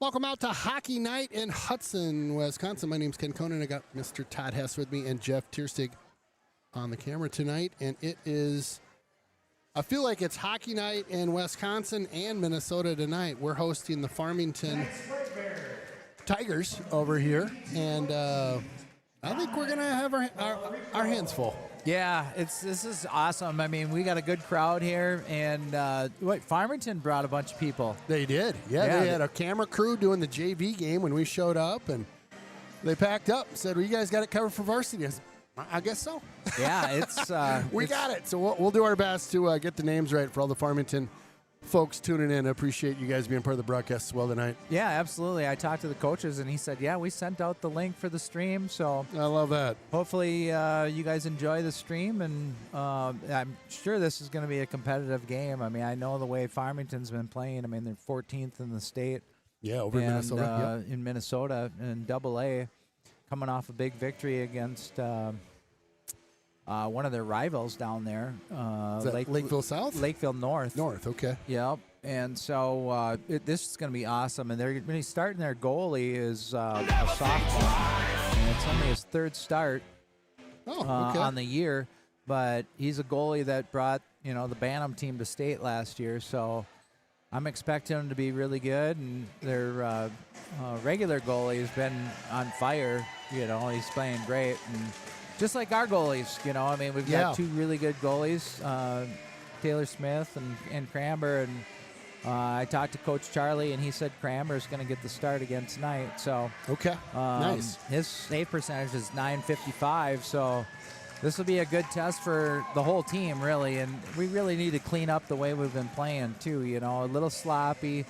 Welcome out to Hockey Night in Hudson, Wisconsin. My name's Ken Conan. I got Mr. Todd Hess with me and Jeff Tierstig on the camera tonight. And it is, I feel like it's Hockey Night in Wisconsin and Minnesota tonight. We're hosting the Farmington Tigers over here. And I think we're going to have our hands full. Yeah, this is awesome. I mean, we got a good crowd here, and Farmington brought a bunch of people. They did. Yeah, they had a camera crew doing the JV game when we showed up, and they packed up and said, well, you guys got it covered for varsity. I said, I guess so. Yeah, we got it. So we'll do our best to get the names right for all the Farmington folks tuning in. I appreciate you guys being part of the broadcast as well tonight. Yeah, absolutely. I talked to the coaches, and he said, yeah, we sent out the link for the stream. So I love that. Hopefully you guys enjoy the stream, and I'm sure this is going to be a competitive game. I mean, I know the way Farmington's been playing. I mean, they're 14th in the state. Yeah, over in Minnesota. In Minnesota in AA, coming off a big victory against one of their rivals down there. Lakeville South? Lakeville North. North, okay. Yep. And so this is going to be awesome. And they're going to be starting their goalie is a sophomore. And it's only his third start on the year. But he's a goalie that brought, the Bantam team to state last year. So I'm expecting him to be really good. And their regular goalie has been on fire. He's playing great. And just like our goalies, I mean, we've got two really good goalies, Taylor Smith and Cramber. And I talked to Coach Charlie, and he said Cramber is going to get the start again tonight. So nice. His save percentage is .955. So this will be a good test for the whole team, really. And we really need to clean up the way we've been playing too. A little sloppy.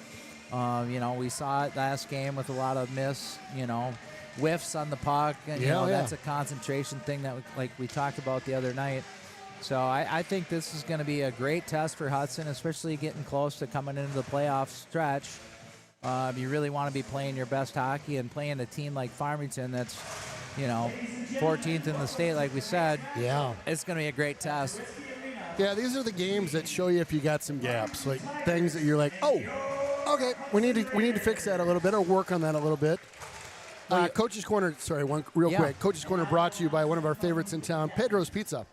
We saw it last game with a lot of whiffs on the puck, and that's a concentration thing that we talked about the other night. So I think this is going to be a great test for Hudson, especially getting close to coming into the playoff stretch. You really want to be playing your best hockey, and playing a team like Farmington that's 14th in the state, like we said. Yeah, it's going to be a great test. Yeah, these are the games that show you if you got some gaps, like things that you're like, oh, okay, we need to fix that a little bit or work on that a little bit. Coach's Corner, quick. Coach's Corner brought to you by one of our favorites in town, Pedro's Pizza.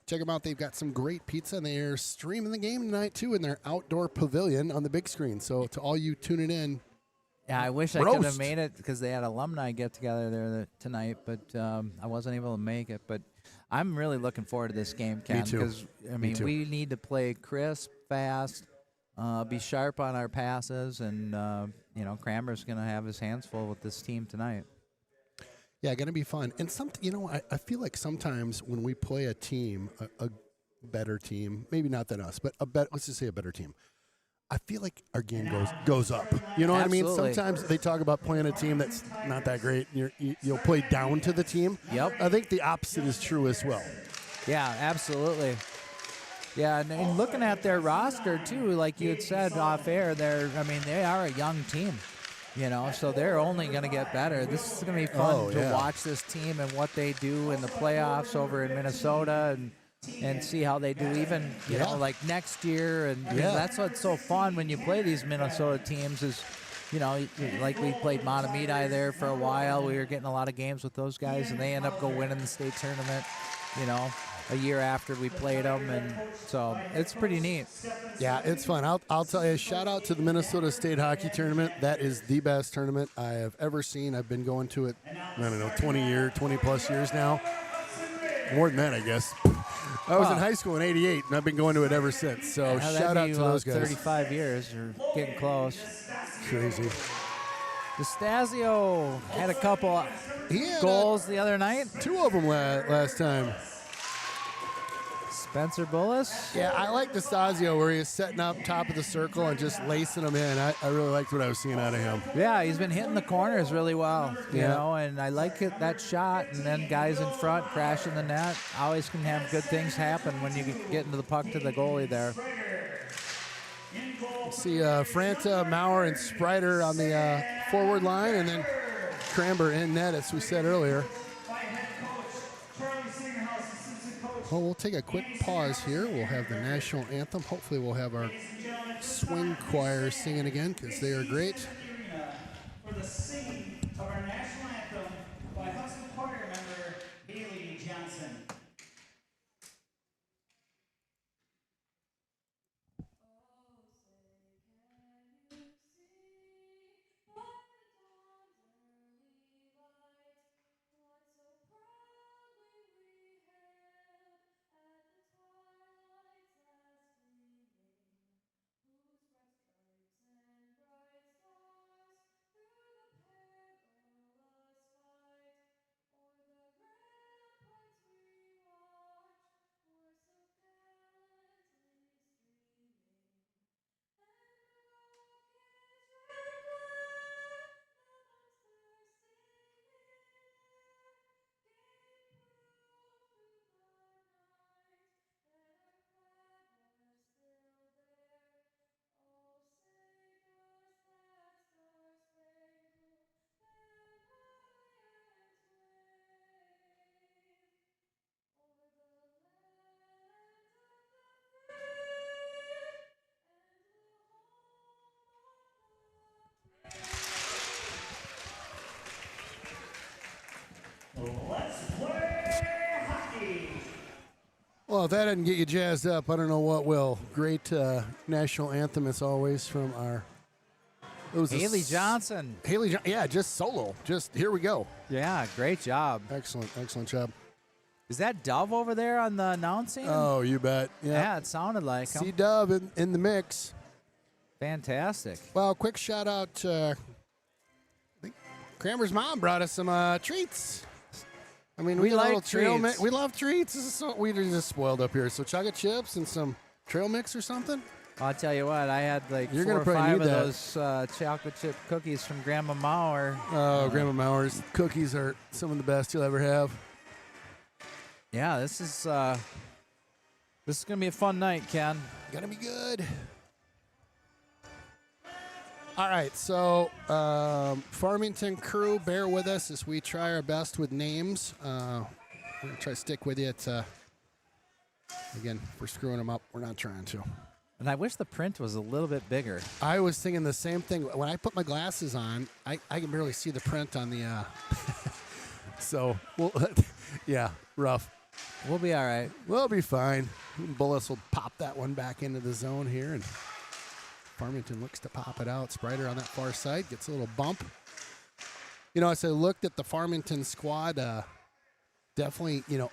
Check them out. They've got some great pizza, and they're streaming the game tonight, too, in their outdoor pavilion on the big screen. So to all you tuning in, yeah, I wish I could have made it because they had alumni get-together there tonight, but I wasn't able to make it. But I'm really looking forward to this game, Ken. Me too. Because, we need to play crisp, fast, be sharp on our passes, and Crammer's going to have his hands full with this team tonight. Yeah, going to be fun. And I feel like sometimes when we play a team, a better team, maybe not than us, but let's just say a better team, I feel like our game goes up. You know what I mean? Sometimes they talk about playing a team that's not that great. You'll play down to the team. Yep. I think the opposite is true as well. Yeah, absolutely. Yeah, and looking at their roster, too, like you had said off air, they are a young team, so they're only going to get better. This is going to be fun to watch this team and what they do in the playoffs over in Minnesota and see how they do even, like next year. And that's what's so fun when you play these Minnesota teams is, like we played Matamidi there for a while. We were getting a lot of games with those guys, and they end up winning the state tournament, a year after we played them, and so it's pretty neat. Yeah, it's fun. I'll tell you, shout out to the Minnesota State Hockey Tournament. That is the best tournament I have ever seen. I've been going to it, 20 plus years now. More than that, I guess. I was in high school in '88, and I've been going to it ever since. So shout out to those guys. 35 years, or getting close. Crazy. DeStasio had a couple goals the other night. 2 of them last time. Spencer Bullis. Yeah, I like DeStasio where he's setting up top of the circle and just lacing them in. I really liked what I was seeing out of him. Yeah, he's been hitting the corners really well, you know, and I like that shot. And then guys in front crashing the net. Always can have good things happen when you get into the puck to the goalie there. See Franta, Maurer, and Sprider on the forward line, and then Cramber in net, as we said earlier. Well, we'll take a quick pause here. We'll have the national anthem. Hopefully we'll have our swing choir singing again because they are great. for the singing of our national anthem by Hudson choir member Haley Johnson. Let's play hockey. Well, if that doesn't get you jazzed up, I don't know what will. Great national anthem as always from our. It was Haley Johnson. Yeah, just solo. Just here we go. Yeah, great job. Excellent job. Is that Dove over there on the announcing? Oh, you bet. Yeah, it sounded like him. See Dove in the mix. Fantastic. Well, quick shout out to I think Kramer's mom brought us some treats. I mean, we like little trail treats. we love treats. This is so we're just spoiled up here. So chocolate chips and some trail mix or something. I'll tell you what, I had like You're 4 gonna or probably 5 need of that. those chocolate chip cookies from Grandma Mauer. Oh, Grandma Mauer's cookies are some of the best you'll ever have. Yeah, this is gonna be a fun night, Ken. Gonna be good. All right, so Farmington crew, bear with us as we try our best with names. We're gonna try to stick with you. Again, if we're screwing them up, we're not trying to. And I wish the print was a little bit bigger. I was thinking the same thing. When I put my glasses on, I can barely see the print on the. So, well, yeah, rough. We'll be all right. We'll be fine. Bullis will pop that one back into the zone here, and Farmington looks to pop it out. Sprider on that far side gets a little bump. You know, as I looked at the Farmington squad, definitely, you know,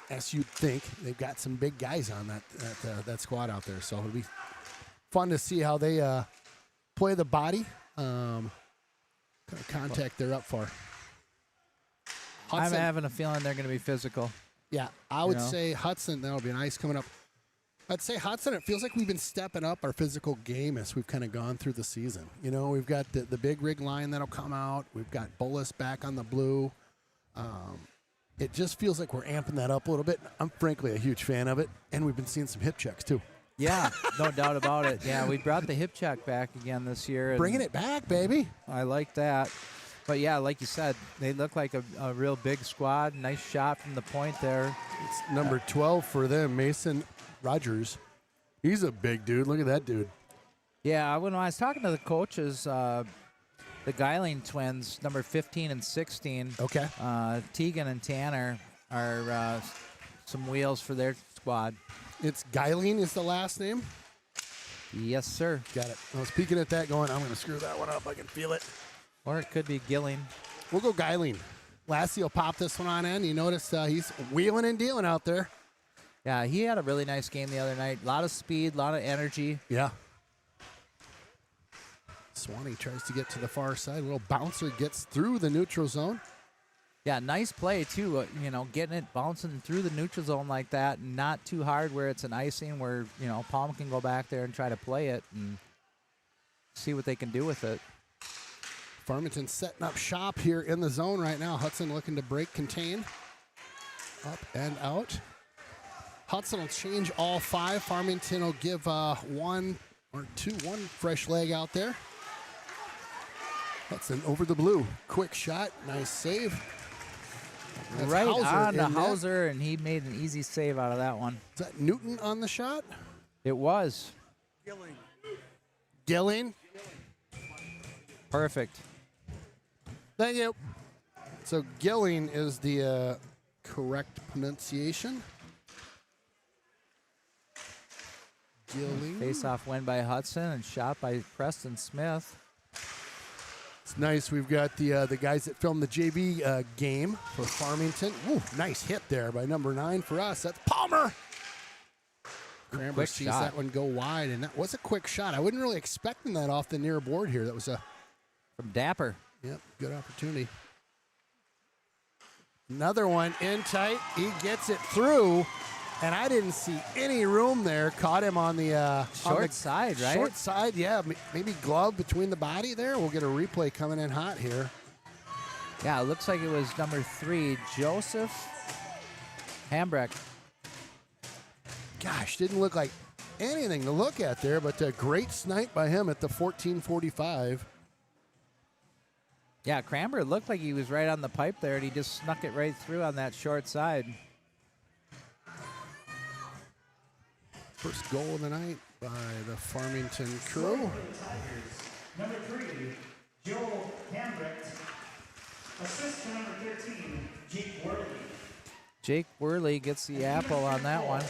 as you'd think, they've got some big guys on that squad out there. So it'll be fun to see how they play the body. Kind of contact they're up for. Hudson, I'm having a feeling they're going to be physical. yeah, I would say Hudson, that'll be nice coming up. I'd say Hudson, it feels like we've been stepping up our physical game as we've kind of gone through the season. You know, we've got the big rig line that'll come out. We've got Bullis back on the blue. It just feels like we're amping that up a little bit. I'm frankly a huge fan of it, and we've been seeing some hip checks too. Yeah, no doubt about it. Yeah, we brought the hip check back again this year. And Bringing it back, baby. I like that. But, yeah, like you said, they look like a real big squad. Nice shot from the point there. It's number 12 for them, Mason Rogers. He's a big dude. Look at that dude. Yeah, when I was talking to the coaches, the Geiling twins, number 15 and 16. Okay. Tegan and Tanner are some wheels for their squad. It's Geiling is the last name? Yes, sir. Got it. I was peeking at that going, I'm going to screw that one up. I can feel it. Or it could be Gilling. We'll go Geiling. Lassie will pop this one on in. You notice he's wheeling and dealing out there. Yeah, he had a really nice game the other night. A lot of speed, a lot of energy. Yeah. Swanee tries to get to the far side. A little bouncer gets through the neutral zone. Yeah, nice play, too. You know, getting it bouncing through the neutral zone like that, and not too hard where it's an icing where, you know, Palm can go back there and try to play it and see what they can do with it. Farmington setting up shop here in the zone right now. Hudson looking to break, contain. Up and out. Hudson will change all 5. Farmington will give one fresh leg out there. Hudson over the blue. Quick shot. Nice save. That's Right Hauser on to in there. Hauser, and he made an easy save out of that one. Is that Newton on the shot? It was. Gilling. Perfect. Thank you. So Gilling is the correct pronunciation. Gilling. Face-off win by Hudson and shot by Preston Smith. It's nice. We've got the guys that filmed the JV game for Farmington. Ooh, nice hit there by number 9 for us. That's Palmer. Cramber sees that one go wide, and that was a quick shot. I wasn't really expecting that off the near board here. That was from Dapper. Yep, good opportunity. Another one in tight. He gets it through, and I didn't see any room there. Caught him on the short side, right? Short side, yeah. Maybe glove between the body there. We'll get a replay coming in hot here. Yeah, it looks like it was number 3, Joseph Hambrecht. Gosh, didn't look like anything to look at there, but a great snipe by him at the 14:45. Yeah, Cramber looked like he was right on the pipe there, and he just snuck it right through on that short side. First goal of the night by the Farmington crew. Number 3, Joel Hambrecht. Assist to number 13, Jake Worley. Jake Worley gets the apple on that one.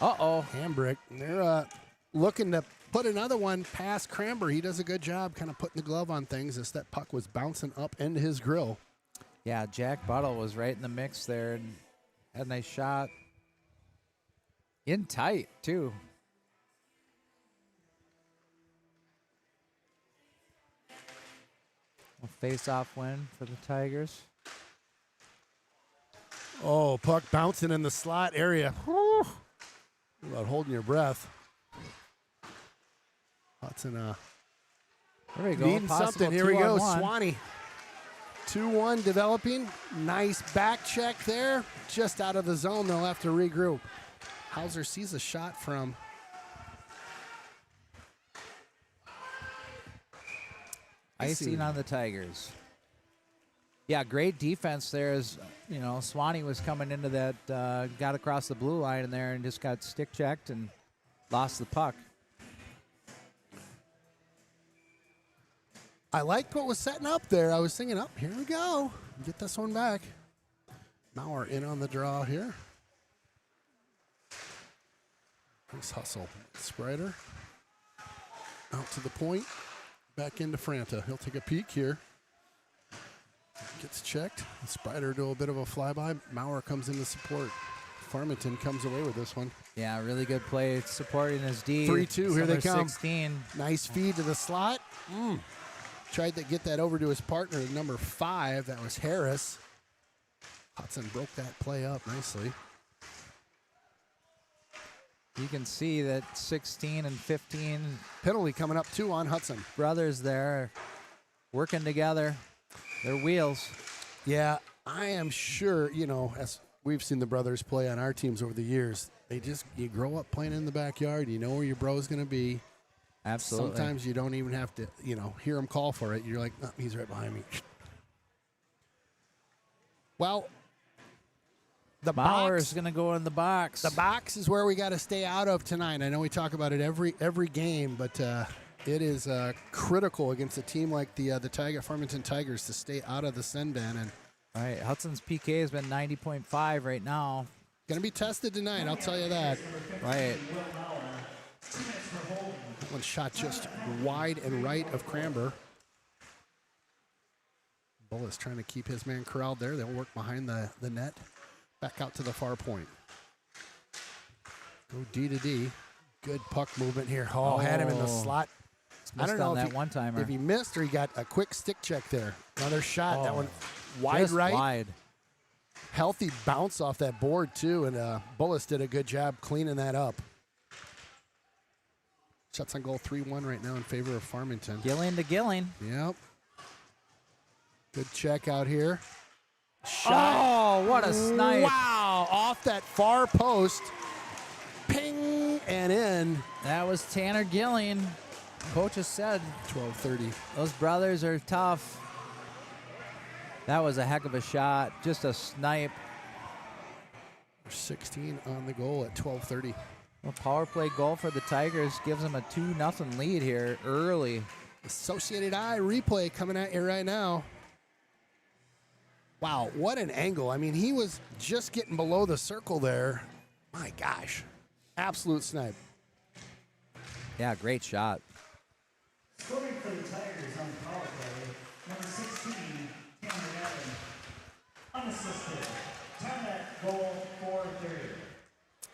Uh-oh. Hambrecht. They're looking to put another one past Cramber. He does a good job kind of putting the glove on things as that puck was bouncing up into his grill. Yeah, Jack Buttle was right in the mix there and had a nice shot. In tight, too. A face-off win for the Tigers. Oh, puck bouncing in the slot area. Whew. About holding your breath. Hudson there we go. needing Possible something. Here we go. 2-on-1. Swanee. 2-1 developing. Nice back check there. Just out of the zone. They'll have to regroup. Hauser sees a shot from icing on the Tigers. Yeah, great defense there as, Swanee was coming into that, got across the blue line in there and just got stick checked and lost the puck. I liked what was setting up there. I was thinking, here we go. Get this one back. Mauer in on the draw here. Nice hustle. Sprider. Out to the point. Back into Franta. He'll take a peek here. Gets checked. Sprider do a bit of a flyby. Mauer comes in to support. Farmington comes away with this one. Yeah, really good play supporting his D. 3-2. Here they come. 16. Nice feed to the slot. Tried to get that over to his partner, number 5. That was Harris. Hudson broke that play up nicely. You can see that 16 and 15 Penalty coming up, 2 on Hudson. brothers there working together. Their wheels. Yeah, I am sure, as we've seen the brothers play on our teams over the years, you grow up playing in the backyard. You know where your bro's going to be. Absolutely. Sometimes you don't even have to, hear him call for it. You're like, oh, he's right behind me. Well, the Bauer box is going to go in the box. The box is where we got to stay out of tonight. I know we talk about it every game, but it is critical against a team like the Farmington Tigers to stay out of the send bin. And all right, Hudson's PK has been 90.5 right now. Going to be tested tonight, I'll tell you that. Right. That one shot just wide and right of Cramber. Bull is trying to keep his man corralled there. They'll work behind the net. Back out to the far point. Go D to D. Good puck movement here. Oh, had him in the slot. I don't know if he missed or he got a quick stick check there. Another shot. That one wide right. Wide. Healthy bounce off that board, too. And Bullis did a good job cleaning that up. Shots on goal 3-1 right now in favor of Farmington. Gilling to Gilling. Yep. Good check out here. Shot. Oh, what a snipe. Wow. Off that far post. Ping and in. That was Tanner Gilling. Coach has said 12:30. Those brothers are tough. That was a heck of a shot. Just a snipe. 16 on the goal at 12:30. A power play goal for the Tigers gives them a 2-0 lead here early. Associated Eye replay coming at you right now. Wow, what an angle. I mean, he was just getting below the circle there. My gosh. Absolute snipe. Yeah, great shot. Scoring for the Tigers on the power play, number 16, Cameron Evans. Unassisted. Time that goal, 4:30.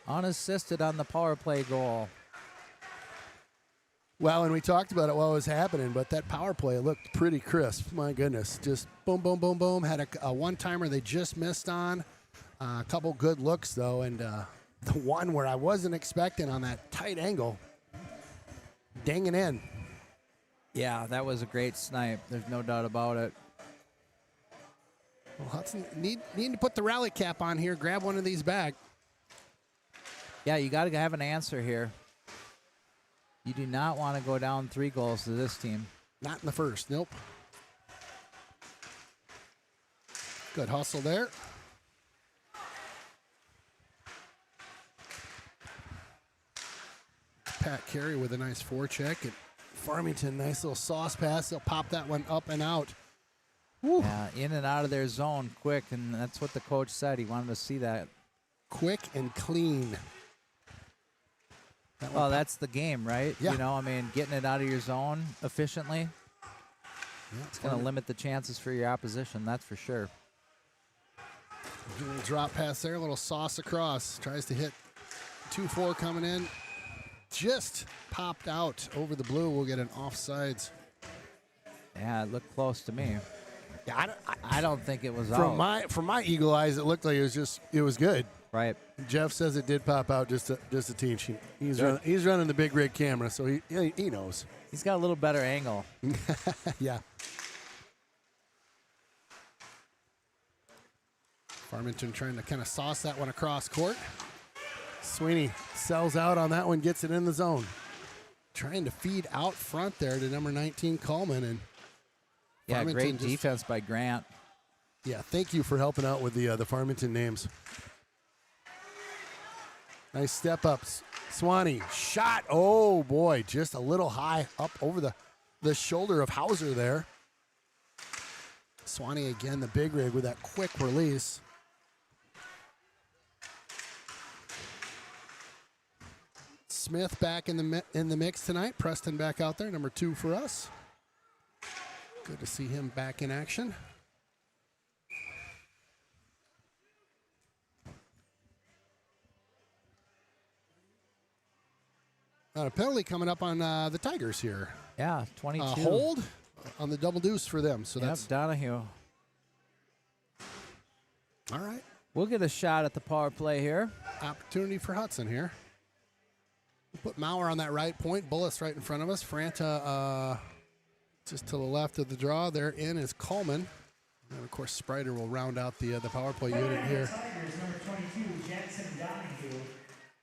Unassisted on the power play goal. Well, and we talked about it while it was happening, but that power play looked pretty crisp. My goodness. Just boom, boom, boom, boom. Had a one-timer they just missed on. A couple good looks, though, and the one where I wasn't expecting on that tight angle, danging in. Yeah, that was a great snipe. There's no doubt about it. Well, Hudson need to put the rally cap on here, grab one of these back. Yeah, you got to have an answer here. You do not want to go down 3 goals to this team. Not in the first, nope. Good hustle there. Pat Carey with a nice forecheck. And Farmington, nice little sauce pass. They'll pop that one up and out. Woo. Yeah, in and out of their zone quick, and that's what the coach said. He wanted to see that. Quick and clean. Well, that's the game, right? Yeah. You know, I mean, getting it out of your zone efficiently, Yeah, it's going to limit the chances for your opposition, that's for sure. A little drop pass there, a little sauce across. Tries to hit 2-4 coming in. Just popped out over the blue. We'll get an offsides. Yeah, it looked close to me. Yeah, I don't think it was from out. my eagle eyes, it looked like it was good. Right. Jeff says it did pop out just a teach. He's running the big rig camera, so he knows. He's got a little better angle. Yeah. Farmington trying to kind of sauce that one across court. Sweeney sells out on that one, gets it in the zone. Trying to feed out front there to number 19 Coleman, and Yeah, Farmington great defense by Grant. Yeah, thank you for helping out with the Farmington names. Nice step ups. Swanee shot. Oh boy, just a little high up over the shoulder of Hauser there. Swanee again, the big rig with that quick release. Smith back in the mix tonight. Preston back out there, number 2 for us. Good to see him back in action. A penalty coming up on the Tigers here. Yeah, 22. Hold on the double deuce for them. So Yep, that's Donahue. all right. We'll get a shot at the power play here. Opportunity for Hudson here. We'll put Maurer on that right point. Bullis right in front of us. Franta just to the left of the draw. There in is Coleman. And of course, Sprider will round out the power play unit here. Tigers, number 22, Jackson Donahue.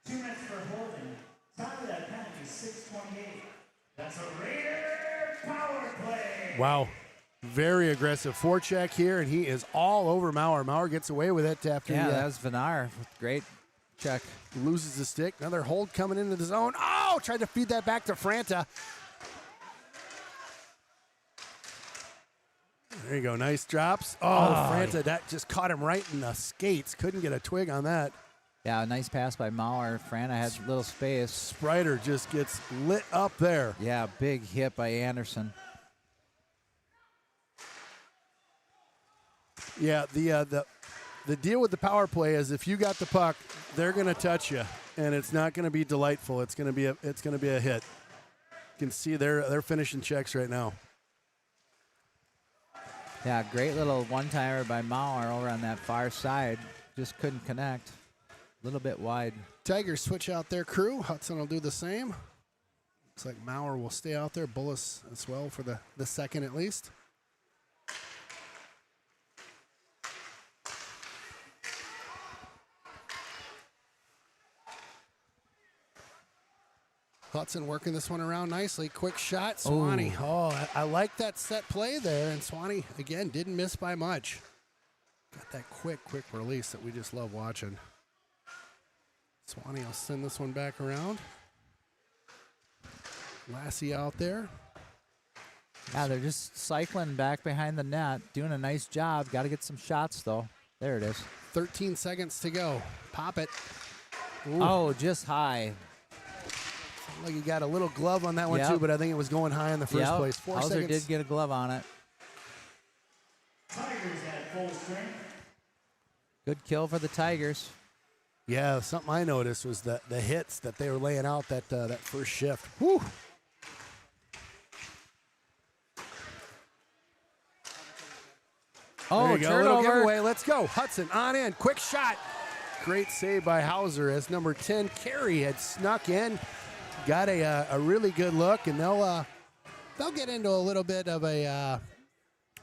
2 minutes for holding. Time of that penalty, 6:28. That's a Raider power play. Wow. Very aggressive forecheck here, and he is all over Maurer. Maurer gets away with it after Yeah, he that was Vinar. Great check. loses the stick. Another hold coming into the zone. Oh, tried to feed that back to Franta. There you go. Nice drops. Oh, Franta, that just caught him right in the skates. Couldn't get a twig on that. Yeah, a nice pass by Maurer. Franta had a little space. Sprider just gets lit up there. Yeah, big hit by Anderson. Yeah, the deal with the power play is if you got the puck, they're going to touch you, and it's not going to be delightful. It's going to be a hit. You can see they're finishing checks right now. Yeah, great little one-timer by Maurer over on that far side. Just couldn't connect. A little bit wide. Tigers switch out their crew. Hudson will do the same. Looks like Maurer will stay out there. Bullis as well for the second at least. Hudson working this one around nicely. Quick shot, Swanee. Ooh. Oh, I like that set play there. And Swanee, again, didn't miss by much. Got that quick release that we just love watching. Swanee will send this one back around. Lassie out there. Yeah, they're just cycling back behind the net, doing a nice job. Got to get some shots, though. There it is. 13 seconds to go. Pop it. Ooh. Oh, just high. Like he got a little glove on that one, too, but I think it was going high in the first place. 4 Hauser seconds. did get a glove on it. Tigers at full strength. Good kill for the Tigers. Yeah, something I noticed was the hits that they were laying out that first shift. Whew. Oh, there you go. Little turnover. giveaway. Let's go. Hudson on in. Quick shot. Great save by Hauser as number 10, Carey, had snuck in. Got a really good look, and they'll get into a little bit of a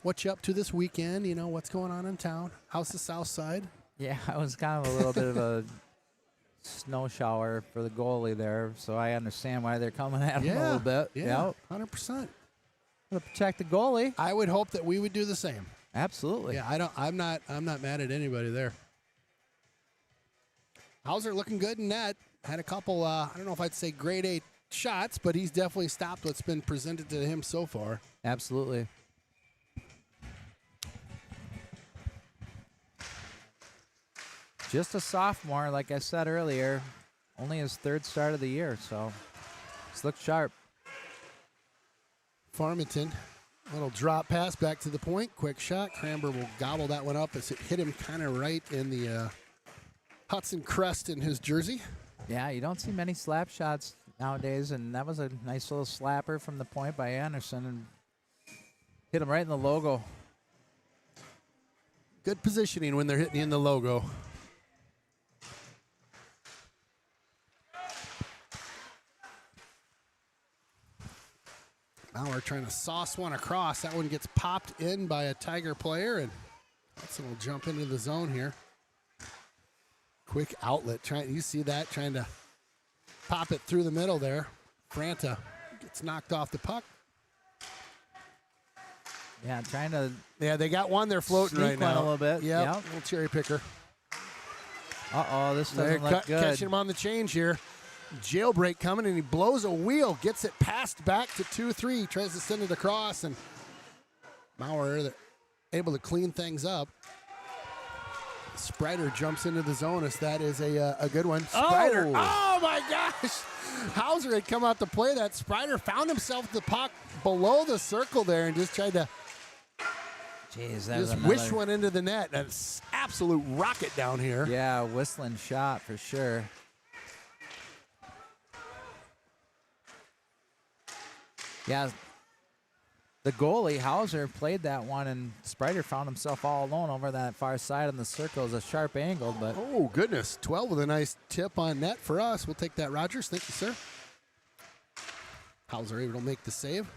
what you up to this weekend, you know, what's going on in town. How's the south side? Yeah, it was kind of a little bit of a snow shower for the goalie there, so I understand why they're coming at him a little bit. Yeah, 100%. To protect the goalie. I would hope that we would do the same. Absolutely. Yeah, I'm not mad at anybody there. Hauser looking good in net. Had a couple, I don't know if I'd say grade A shots, but he's definitely stopped what's been presented to him so far. Absolutely. Just a sophomore, like I said earlier. Only his third start of the year, so he's looked sharp. Farmington, little drop pass back to the point. Quick shot. Cranber will gobble that one up as it hit him kind of right in the Hudson crest in his jersey. Yeah, you don't see many slap shots nowadays, and that was a nice little slapper from the point by Anderson and hit him right in the logo. Good positioning when they're hitting you in the logo. Now we're trying to sauce one across. That one gets popped in by a Tiger player, and Hudson will jump into the zone here. Quick outlet. You see that? Trying to pop it through the middle there. Franta gets knocked off the puck. Yeah, trying to. Yeah, they got one there floating right now. A little bit. Yep. Little cherry picker. Uh-oh, this doesn't look good. Catching him on the change here. Jailbreak coming, and he blows a wheel. Gets it passed back to 2-3. Tries to send it across, and Maurer able to clean things up. Sprider jumps into the zone as that is a good one. Sprider. Oh, my gosh. Hauser had come out to play that. Sprider found himself the puck below the circle there and just tried to just wish one into the net. That's absolute rocket down here. Yeah, whistling shot for sure. Yeah, the goalie, Hauser, played that one, and Sprider found himself all alone over that far side on the circle. It was a sharp angle, but... Oh, goodness. 12 with a nice tip on net for us. We'll take that, Rogers. Thank you, sir. Hauser able to make the save.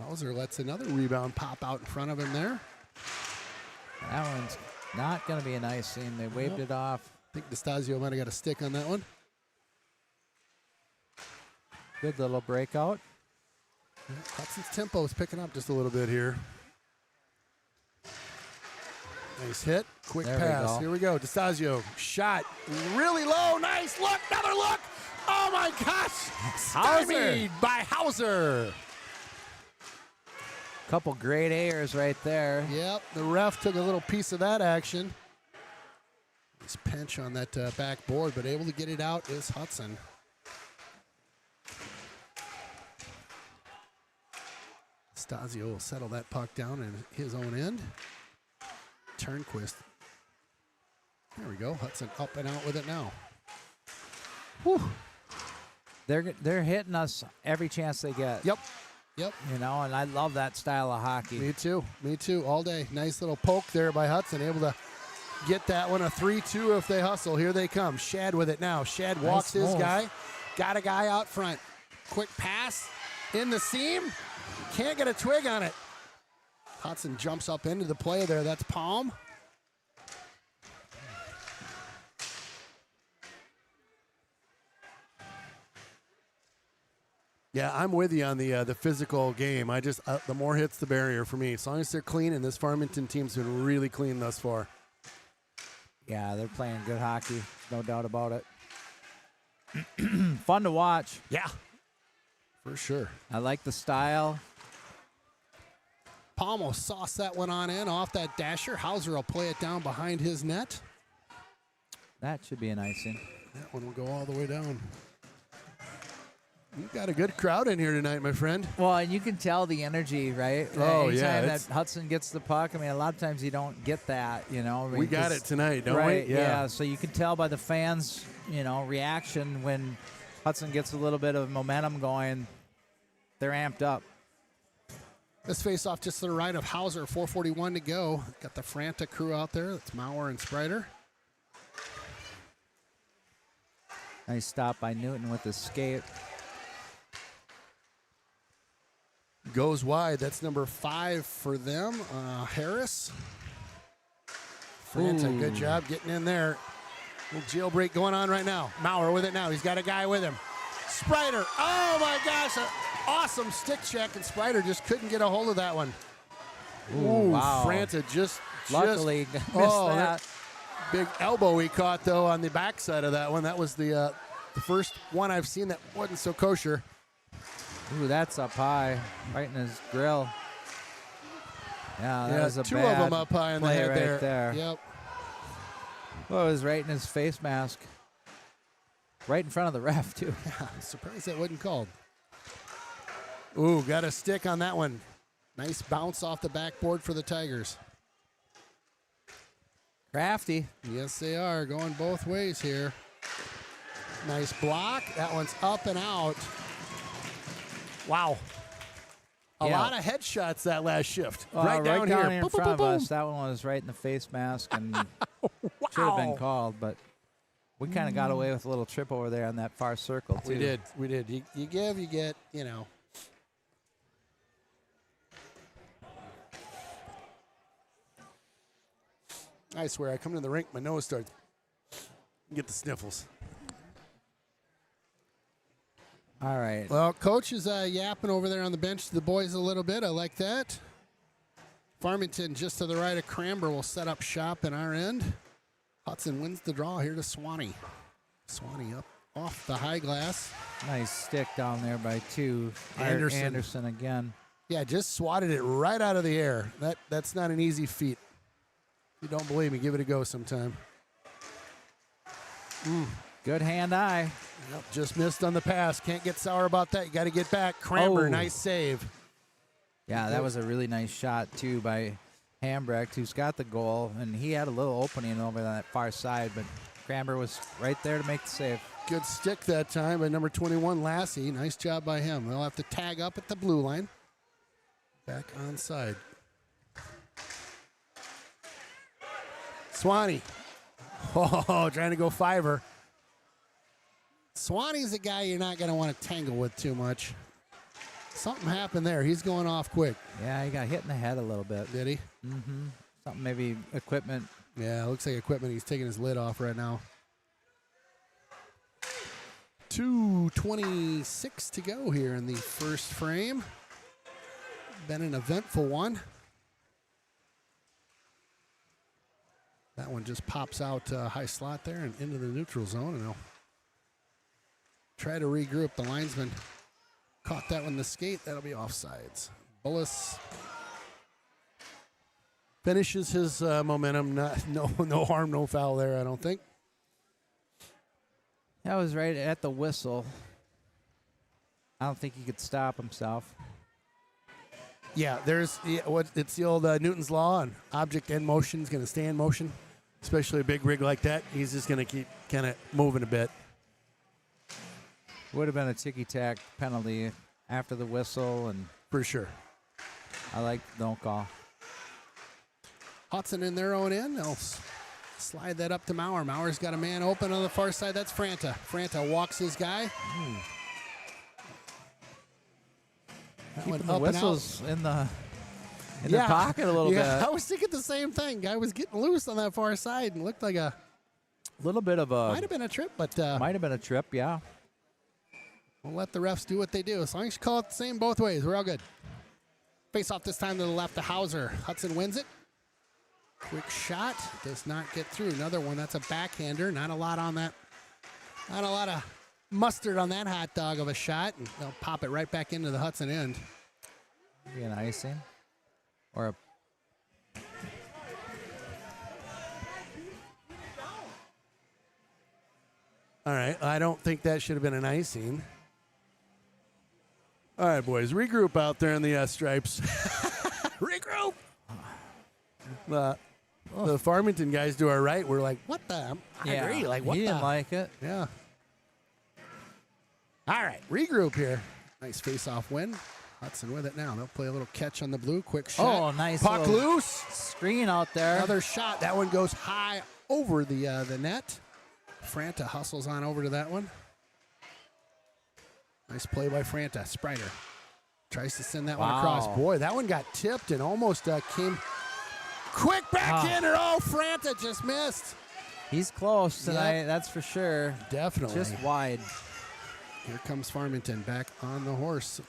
Hauser lets another rebound pop out in front of him there. That one's not going to be a nice scene. They waved it off. I think DeStasio might have got a stick on that one. Good little breakout. Hudson's tempo is picking up just a little bit here. Nice hit. Quick pass. Here we go. DeStasio. Shot. Really low. Nice look. Another look. Oh, my gosh. Stymied by Hauser. Couple great airs right there. Yep. The ref took a little piece of that action. Nice pinch on that backboard, but able to get it out is Hudson. Stasio will settle that puck down in his own end. Turnquist. There we go. Hudson up and out with it now. Whew. They're hitting us every chance they get. Yep. Yep. You know, and I love that style of hockey. Me too. Me too. All day. Nice little poke there by Hudson. Able to get that one a 3-2 if they hustle. Here they come. Shad with it now. Shad walks his guy. Got a guy out front. Quick pass in the seam. Can't get a twig on it. Hudson jumps up into the play there. That's Palm. Yeah, I'm with you on the physical game. I just the more hits, the barrier for me. As long as they're clean, and this Farmington team's been really clean thus far. Yeah, they're playing good hockey, no doubt about it. Fun to watch. Yeah, for sure. I like the style. Palm will sauce that one on in off that dasher. Hauser will play it down behind his net. That should be an icing. That one will go all the way down. You've got a good crowd in here tonight, my friend. Well, and you can tell the energy, right? Oh, Anytime yeah. that Hudson gets the puck, I mean, a lot of times you don't get that, you know. I mean, We got it tonight, don't right, we? Yeah. So you can tell by the fans, you know, reaction when Hudson gets a little bit of momentum going. They're amped up. This face-off just to the right of Hauser, 4:41 to go. Got the Franta crew out there. That's Maurer and Sprider. Nice stop by Newton with the skate. Goes wide. That's number 5 for them. Harris. Franta, good job getting in there. Little jailbreak going on right now. Maurer with it now. He's got a guy with him. Sprider. Oh, my gosh. An awesome stick check, and Sprider just couldn't get a hold of that one. Ooh, wow. Franta just Luckily, missed that. Big elbow he caught, though, on the backside of that one. That was the first one I've seen that wasn't so kosher. Ooh, that's up high, right in his grill. Yeah, that was a 2 bad of them up high in the play head right there. Yep. Well, it was right in his face mask. Right in front of the ref, too. Yeah, surprised that wasn't called. Ooh, got a stick on that one. Nice bounce off the backboard for the Tigers. Crafty. Yes, they are. Going both ways here. Nice block. That one's up and out. Wow. A lot of headshots that last shift. Right down here. In Boom, front boom, of boom, us. That one was right in the face mask and Wow. should have been called, but we kind of got away with a little trip over there on that far circle, too. We did. We did. You give, you get, you know. I swear, I come to the rink, my nose starts. Get the sniffles. All right. Well, Coach is yapping over there on the bench to the boys a little bit. I like that. Farmington just to the right of Cranber will set up shop in our end. Hudson wins the draw here to Swanee. Swanee up off the high glass. Nice stick down there by 2. Anderson again. Yeah, just swatted it right out of the air. That's not an easy feat. If you don't believe me, give it a go sometime. Good hand-eye. Yep, just missed on the pass. Can't get sour about that. You got to get back. Cranber, nice save. Yeah, that was a really nice shot, too, by Hambrecht, who's got the goal, and he had a little opening over on that far side, but Cranber was right there to make the save. Good stick that time by number 21, Lassie. Nice job by him. They'll have to tag up at the blue line. Back onside. Swanee. Oh, trying to go 5-er. Swanee's a guy you're not going to want to tangle with too much. Something happened there. He's going off quick. Yeah, he got hit in the head a little bit. Did he? Mm-hmm. Something, maybe equipment. Yeah, it looks like equipment. He's taking his lid off right now. 2:26 to go here in the first frame. Been an eventful one. That one just pops out high slot there and into the neutral zone. And they'll try to regroup. The linesman caught that one in the skate. That'll be offsides. Bullis finishes his momentum. No harm, no foul there, I don't think. That was right at the whistle. I don't think he could stop himself. Yeah, it's the old Newton's law, and object in motion is going to stay in motion, especially a big rig like that. He's just going to keep kind of moving a bit. Would have been a ticky-tack penalty after the whistle, and For sure. I like the no call. Hudson in their own end. They'll slide that up to Maurer. Maurer's got a man open on the far side. That's Franta. Franta walks his guy. That Keeping one the up and out. whistles in the pocket a little bit. I was thinking the same thing. Guy was getting loose on that far side and looked like a little bit of a might have been a trip, but might have been a trip, yeah. we'll let the refs do what they do. As long as you call it the same both ways, we're all good. Face off this time to the left to Hauser. Hudson wins it. Quick shot. Does not get through. Another one. That's a backhander. Not a lot on that. Not a lot of mustard on that hot dog of a shot. And they'll pop it right back into the Hudson end. Be an icing. or a All right, I don't think that should have been an icing. All right, boys, regroup out there in the S-stripes. Regroup! The Farmington guys do our right. We're like, what the? I agree. Like, what he the? didn't like it. Yeah. All right, regroup here. Nice face-off win. Hudson with it now. They'll play a little catch on the blue. Quick shot. Oh, nice. Puck loose. Screen out there. Another shot. That one goes high over the net. Franta hustles on over to that one. Nice play by Franta. Sprider tries to send that one across. Boy, that one got tipped and almost came quick backhander. Oh, Franta just missed. He's close tonight, that's for sure. Definitely. Just wide. Here comes Farmington back on the horse.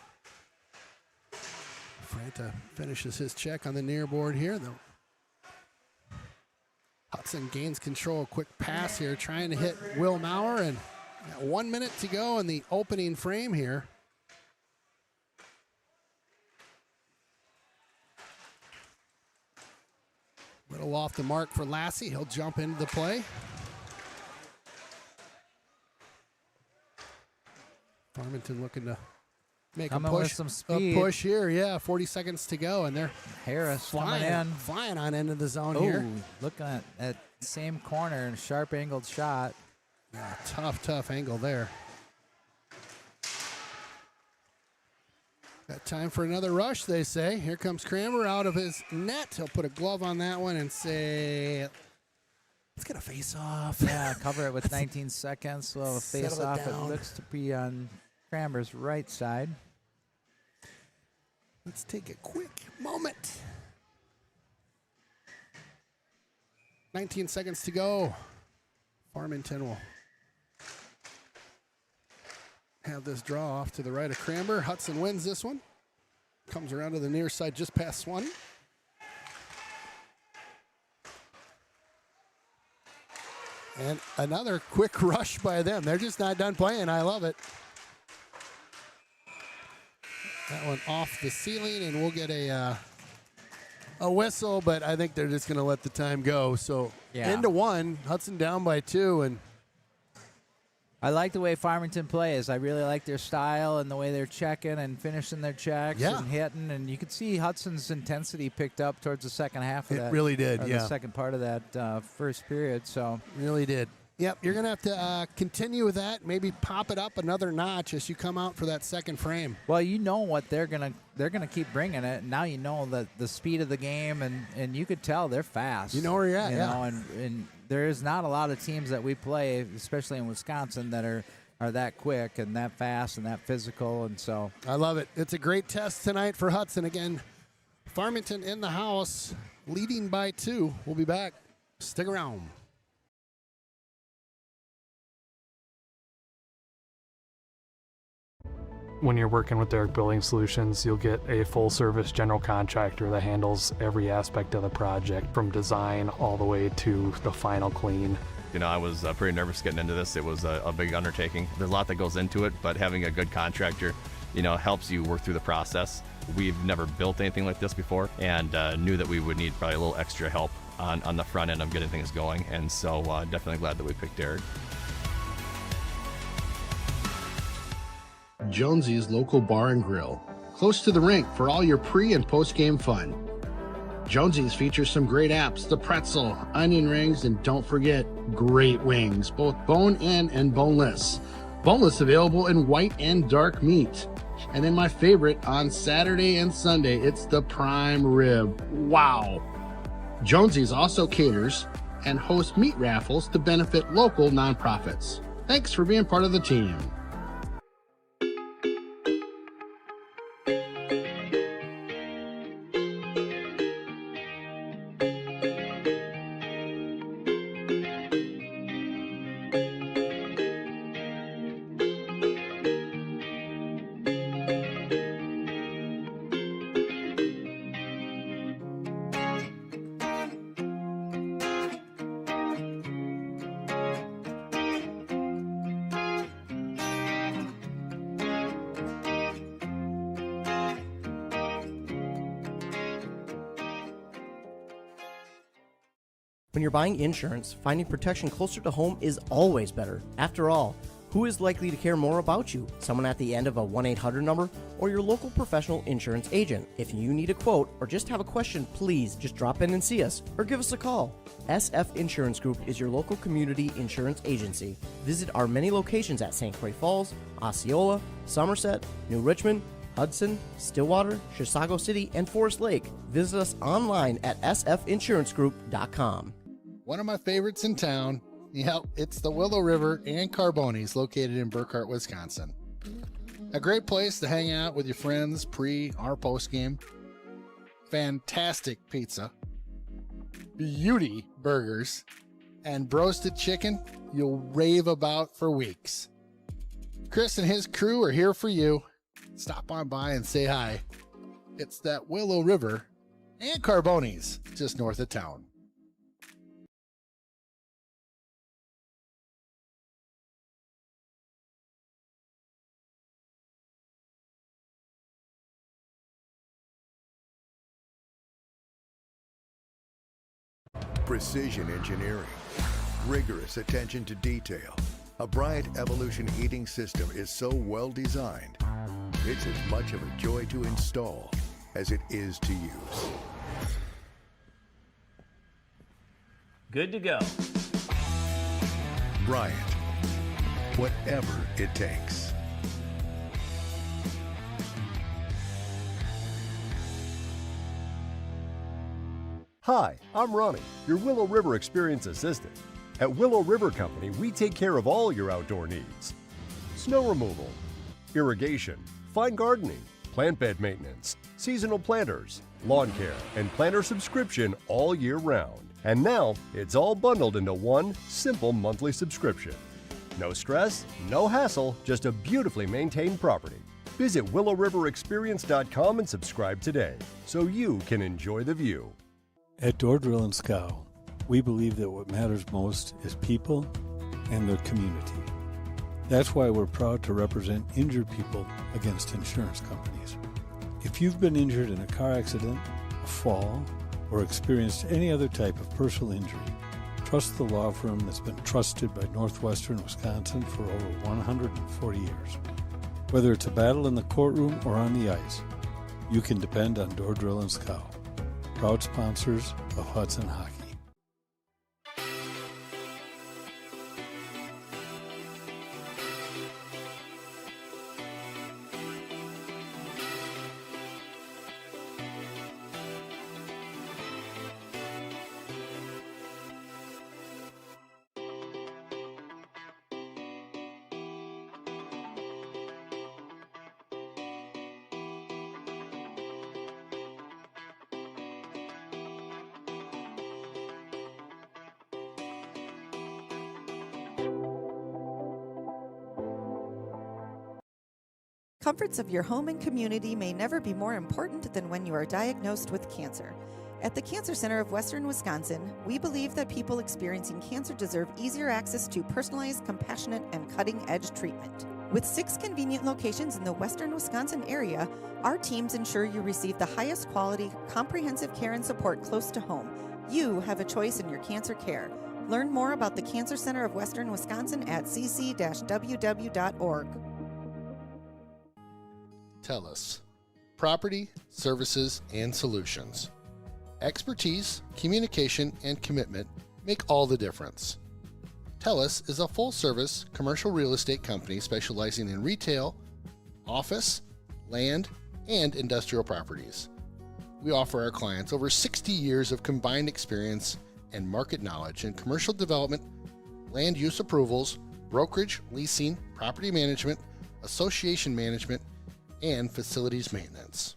Franta finishes his check on the near board here, though. Hudson gains control. Quick pass here, trying to hit Will Maurer, and 1 minute to go in the opening frame here. Little off the mark for Lassie. He'll jump into the play. Farmington looking to make Coming a push, with some speed. a push here. Yeah, 40 seconds to go, and they're Harris coming in. flying on into the zone here. Looking at that same corner and sharp angled shot. Yeah, tough angle there. Got time for another rush, they say. Here comes Kramer out of his net. He'll put a glove on that one and say, let's get a face-off. Yeah, cover it with 19 seconds. So a face-off. It looks to be on Kramer's right side. Let's take a quick moment. 19 seconds to go. Farmington will have this draw off to the right of Cranber. Hudson wins this one. Comes around to the near side just past Swanee. And another quick rush by them. They're just not done playing. I love it. That one off the ceiling, and we'll get a whistle, but I think they're just going to let the time go. So into one, Hudson down by 2, and I like the way Farmington plays. I really like their style and the way they're checking and finishing their checks and hitting. And you could see Hudson's intensity picked up towards the second half of that. It really did, the second part of that first period. So really did. Yep, you're going to have to continue with that. Maybe pop it up another notch as you come out for that second frame. Well, you know what they're gonna keep bringing it. And now you know that the speed of the game, and you could tell they're fast. You know where you're at, you know, and there is not a lot of teams that we play, especially in Wisconsin, that are that quick and that fast and that physical. And so I love it. It's a great test tonight for Hudson. Again, Farmington in the house, leading by 2. We'll be back. Stick around. When you're working with Derrick Building Solutions, you'll get a full-service general contractor that handles every aspect of the project, from design all the way to the final clean. You know, I was pretty nervous getting into this. It was a big undertaking. There's a lot that goes into it, but having a good contractor, you know, helps you work through the process. We've never built anything like this before, and knew that we would need probably a little extra help on the front end of getting things going, and so definitely glad that we picked Derrick. Jonesy's Local Bar and Grill, close to the rink for all your pre- and post-game fun. Jonesy's features some great apps, the pretzel, onion rings, and don't forget, great wings, both bone-in and boneless. Boneless available in white and dark meat. And then my favorite, on Saturday and Sunday, it's the prime rib. Wow! Jonesy's also caters and hosts meat raffles to benefit local nonprofits. Thanks for being part of the team. When you're buying insurance, finding protection closer to home is always better. After all, who is likely to care more about you? Someone at the end of a 1-800 number or your local professional insurance agent? If you need a quote or just have a question, please just drop in and see us or give us a call. SF Insurance Group is your local community insurance agency. Visit our many locations at St. Croix Falls, Osceola, Somerset, New Richmond, Hudson, Stillwater, Chisago City, and Forest Lake. Visit us online at sfinsurancegroup.com. One of my favorites in town. Yep, it's the Willow River and Carbonis, located in Burkhart, Wisconsin. A great place to hang out with your friends pre or post game. Fantastic pizza, beauty burgers, and broasted chicken you'll rave about for weeks. Chris and his crew are here for you. Stop on by and say hi. It's that Willow River and Carbonis just north of town. Precision engineering, rigorous attention to detail. A Bryant Evolution heating system is so well designed, it's as much of a joy to install as it is to use. Good to go. Bryant, whatever it takes. Hi, I'm Ronnie, your Willow River Experience Assistant. At Willow River Company, we take care of all your outdoor needs. Snow removal, irrigation, fine gardening, plant bed maintenance, seasonal planters, lawn care, and planter subscription all year round. And now, it's all bundled into one simple monthly subscription. No stress, no hassle, just a beautifully maintained property. Visit willowriverexperience.com and subscribe today so you can enjoy the view. At Door Drill and Scow, we believe that what matters most is people and their community. That's why we're proud to represent injured people against insurance companies. If you've been injured in a car accident, a fall, or experienced any other type of personal injury, trust the law firm that's been trusted by Northwestern Wisconsin for over 140 years. Whether it's a battle in the courtroom or on the ice, you can depend on Door Drill and Scow. Proud sponsors of Hudson Hockey. Comforts of your home and community may never be more important than when you are diagnosed with cancer. At the Cancer Center of Western Wisconsin, we believe that people experiencing cancer deserve easier access to personalized, compassionate, and cutting-edge treatment. With 6 convenient locations in the Western Wisconsin area, our teams ensure you receive the highest quality, comprehensive care and support close to home. You have a choice in your cancer care. Learn more about the Cancer Center of Western Wisconsin at cc-ww.org. TELUS, property, services, and solutions. Expertise, communication, and commitment make all the difference. TELUS is a full-service commercial real estate company specializing in retail, office, land, and industrial properties. We offer our clients over 60 years of combined experience and market knowledge in commercial development, land use approvals, brokerage, leasing, property management, association management, and facilities maintenance.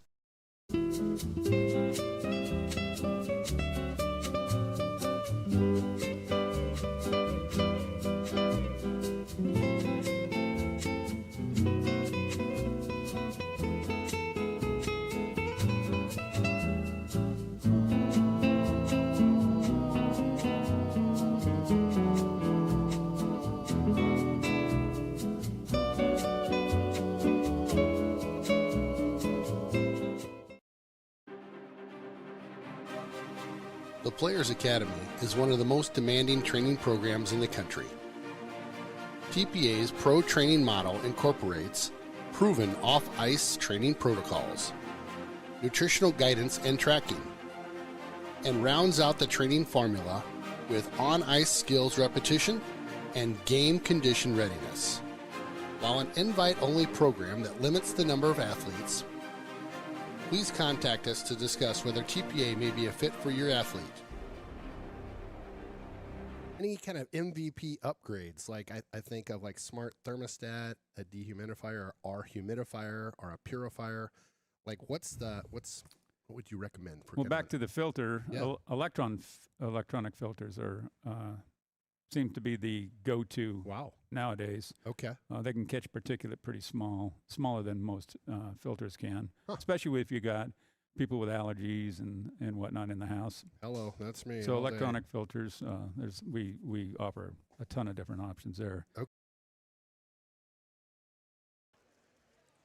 The Players Academy is one of the most demanding training programs in the country. TPA's pro training model incorporates proven off-ice training protocols, nutritional guidance and tracking, and rounds out the training formula with on-ice skills repetition and game condition readiness. While an invite-only program that limits the number of athletes, please contact us to discuss whether TPA may be a fit for your athlete. Any kind of MVP upgrades, like I think of like smart thermostat, a dehumidifier, or humidifier, or a purifier. Like what would you recommend? For well, back to the filter, yeah. Electronic filters are seem to be the go-to nowadays. Okay. They can catch particulate pretty smaller than most filters can, especially if you got people with allergies and whatnot in the house. Hello, that's me. So electronic filters, we offer a ton of different options there. Okay.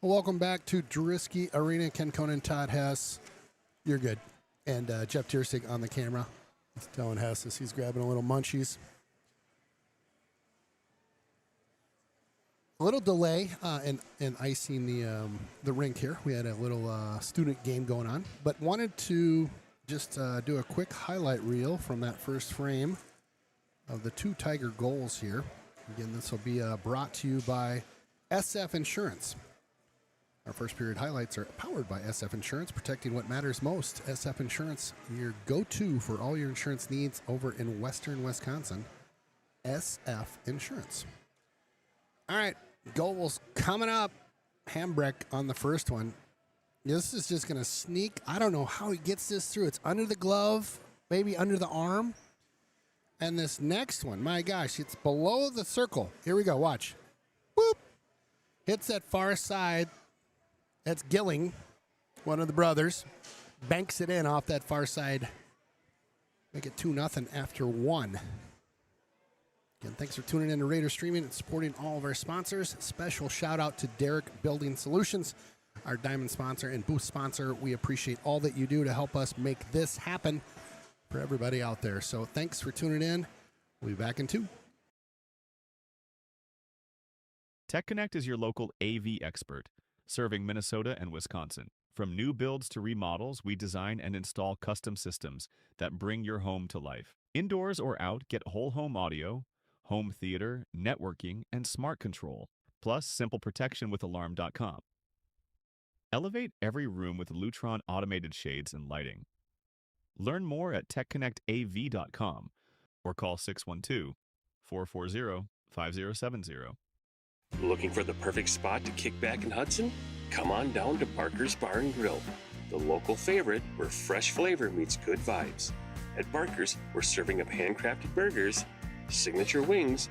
Well, welcome back to Drisky Arena. Ken Conan, Todd Hess. You're good. And Jeff Tierstig on the camera. He's telling Hess as he's grabbing a little munchies. A little delay in icing the rink here. We had a little student game going on, but wanted to just do a quick highlight reel from that first frame of the 2 Tiger goals here. Again, this will be brought to you by SF Insurance. Our first period highlights are powered by SF Insurance, protecting what matters most. SF Insurance, your go-to for all your insurance needs over in Western Wisconsin. SF Insurance. All right. Goals coming up. Hambrick on the first one. This is just going to sneak. I don't know how he gets this through. It's under the glove, maybe under the arm. And this next one, my gosh, it's below the circle. Here we go. Watch. Whoop. Hits that far side. That's Gilling, one of the brothers. Banks it in off that far side. Make it 2-0 after 1. Again, thanks for tuning in to Raider Streaming and supporting all of our sponsors. Special shout out to Derrick Building Solutions, our diamond sponsor and booth sponsor. We appreciate all that you do to help us make this happen for everybody out there. So thanks for tuning in. We'll be back in 2. TechConnect is your local AV expert, serving Minnesota and Wisconsin. From new builds to remodels, we design and install custom systems that bring your home to life. Indoors or out, get whole home audio, home theater, networking, and smart control, plus simple protection with Alarm.com. Elevate every room with Lutron automated shades and lighting. Learn more at TechConnectAV.com or call 612-440-5070. Looking for the perfect spot to kick back in Hudson? Come on down to Barker's Bar and Grill, the local favorite where fresh flavor meets good vibes. At Barker's, we're serving up handcrafted burgers, signature wings,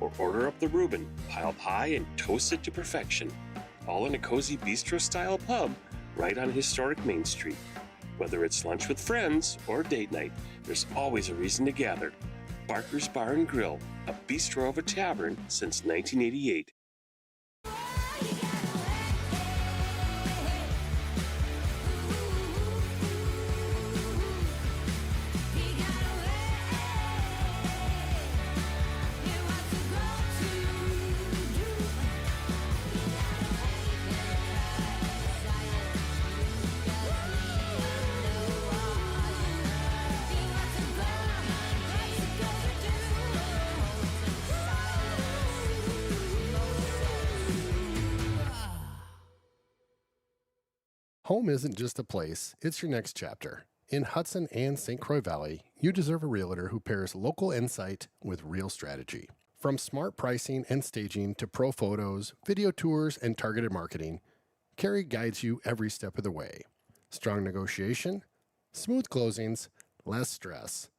or order up the Reuben, piled high and toasted to perfection. All in a cozy bistro-style pub right on historic Main Street. Whether it's lunch with friends or date night, there's always a reason to gather. Barker's Bar and Grill, a bistro of a tavern since 1988. Home isn't just a place, it's your next chapter. In Hudson and St. Croix Valley, you deserve a realtor who pairs local insight with real strategy. From smart pricing and staging to pro photos, video tours, and targeted marketing, Carrie guides you every step of the way. Strong negotiation, smooth closings, less stress.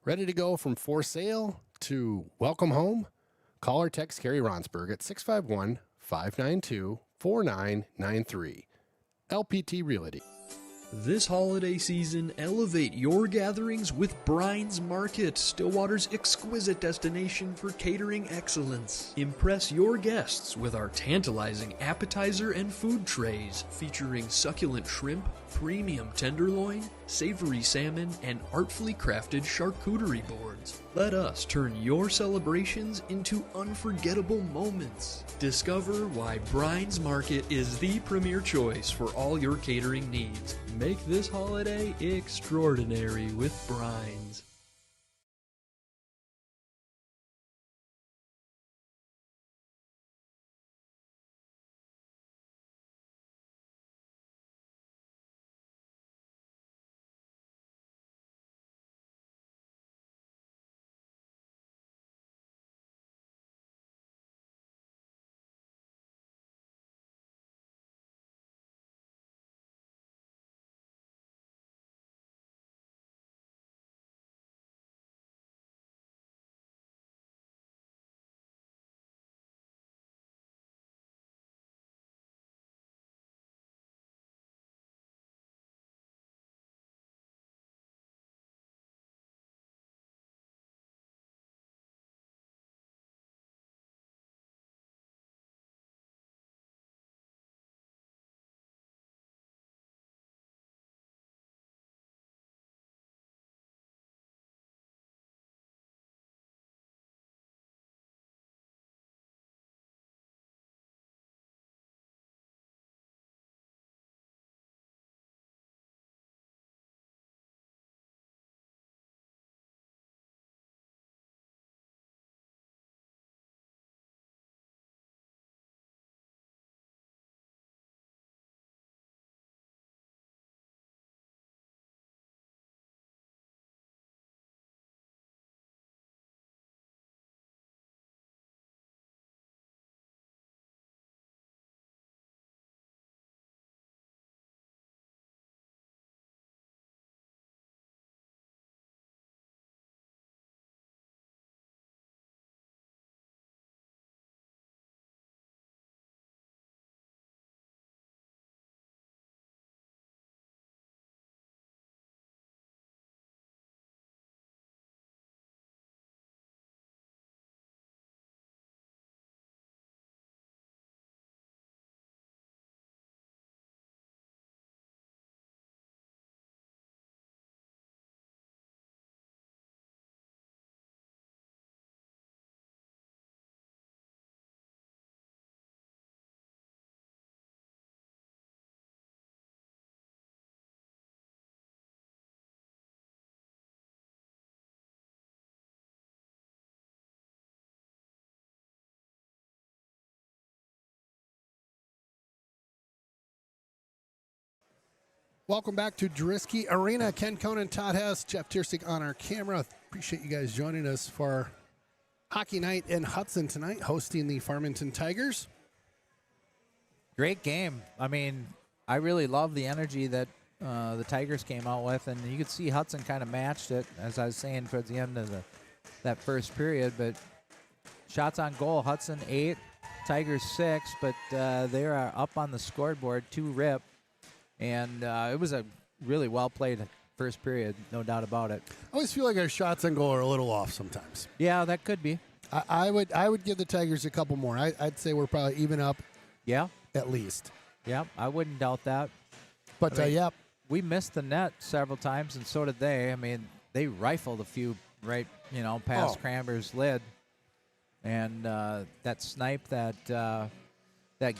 Ready to go from for sale to welcome home? Call or text Carrie Ronsberg at 651-592-4993. LPT Realty. This holiday season, elevate your gatherings with Brine's Market, Stillwater's exquisite destination for catering excellence. Impress your guests with our tantalizing appetizer and food trays featuring succulent shrimp, premium tenderloin, savory salmon, and artfully crafted charcuterie boards. Let us turn your celebrations into unforgettable moments. Discover why Brine's Market is the premier choice for all your catering needs. Make this holiday extraordinary with Brine's. Welcome back to Drisky Arena. Ken Conan, Todd Hess, Jeff Tierstig on our camera. Appreciate you guys joining us for hockey night in Hudson tonight, hosting the Farmington Tigers. Great game. I mean, I really love the energy that the Tigers came out with, and you could see Hudson kind of matched it, as I was saying, towards the end of that first period. But shots on goal, Hudson 8, Tigers 6, but they are up on the scoreboard, 2-rip. And it was a really well-played first period, no doubt about it. I always feel like our shots on goal are a little off sometimes. Yeah, that could be. I would give the Tigers a couple more. I'd say we're probably even up. Yeah. At least. Yeah, I wouldn't doubt that. But, we missed the net several times, and so did they. I mean, they rifled a few right, past Cranber's lid. And that snipe that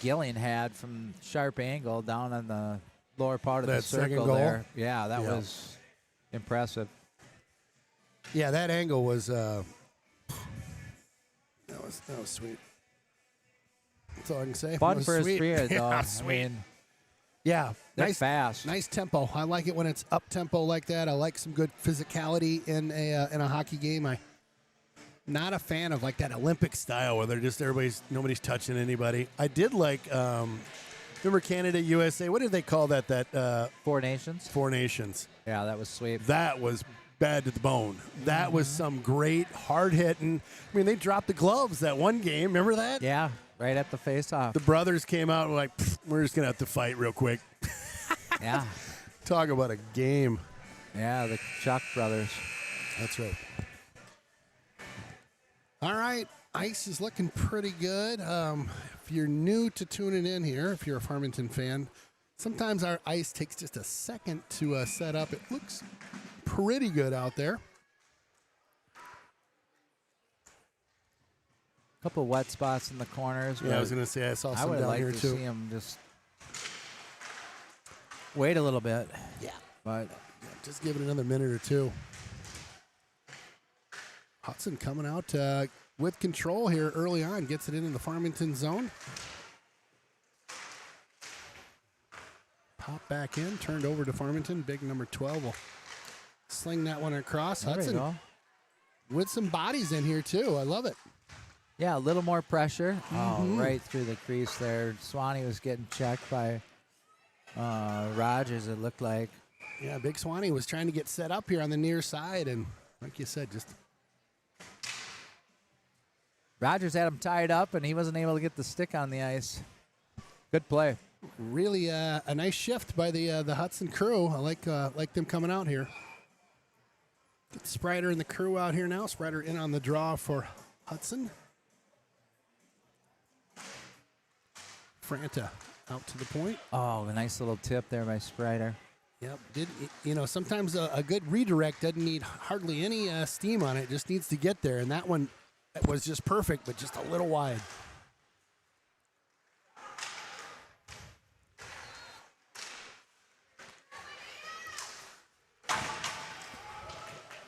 Gillian had from sharp angle down on the lower part of the circle there. Yeah, that was impressive. Yeah, that angle was that was sweet. That's all I can say. Fun first period, though. Yeah, sweet. Nice, fast. Nice tempo. I like it when it's up tempo like that. I like some good physicality in a hockey game. I'm not a fan of like that Olympic style where they're just nobody's touching anybody. I did like. Remember Canada, USA? What did they call that? That 4 Nations? 4 Nations. Yeah, that was sweet. That was bad to the bone. That was some great, hard-hitting. I mean, they dropped the gloves that one game. Remember that? Yeah, right at the face-off. The brothers came out and were like, we're just going to have to fight real quick. Yeah. Talk about a game. Yeah, the Chuck brothers. That's right. All right. Ice is looking pretty good. If you're new to tuning in here, if you're a Farmington fan, sometimes our ice takes just a second to set up. It looks pretty good out there. Couple wet spots in the corners. Yeah, I was going to say I saw some down here to too. See him just wait a little bit. Yeah. But just give it another minute or two. Hudson coming out with control here early on. Gets it into the Farmington zone. Pop back in. Turned over to Farmington. Big number 12 will sling that one across. There Hudson we go. with some bodies in here too. I love it. Yeah, a little more pressure. Mhm. Oh, right through the crease there. Swanee was getting checked by Rogers, it looked like. Yeah, Big Swanee was trying to get set up here on the near side, and like you said, just Rogers had him tied up, and he wasn't able to get the stick on the ice. Good play. really a nice shift by the Hudson crew. I like them coming out here. Get Sprider and the crew out here now. Sprider in on the draw for Hudson. Franta out to the point. Oh, a nice little tip there by Sprider. Yep. Sometimes a good redirect doesn't need hardly any steam on it. Just needs to get there. And that one was just perfect, but just a little wide.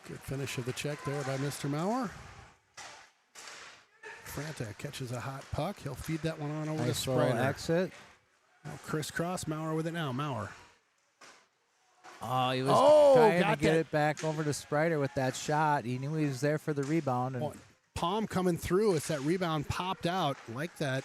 Good finish of the check there by Mr. Maurer. Franta catches a hot puck. He'll feed that one on over to Nice Sprider. little exit. Now crisscross. Maurer with it now. Maurer. Oh, he was trying to get it back over to Sprider with that shot. He knew he was there for the rebound. And Palm coming through. It's that rebound popped out like that.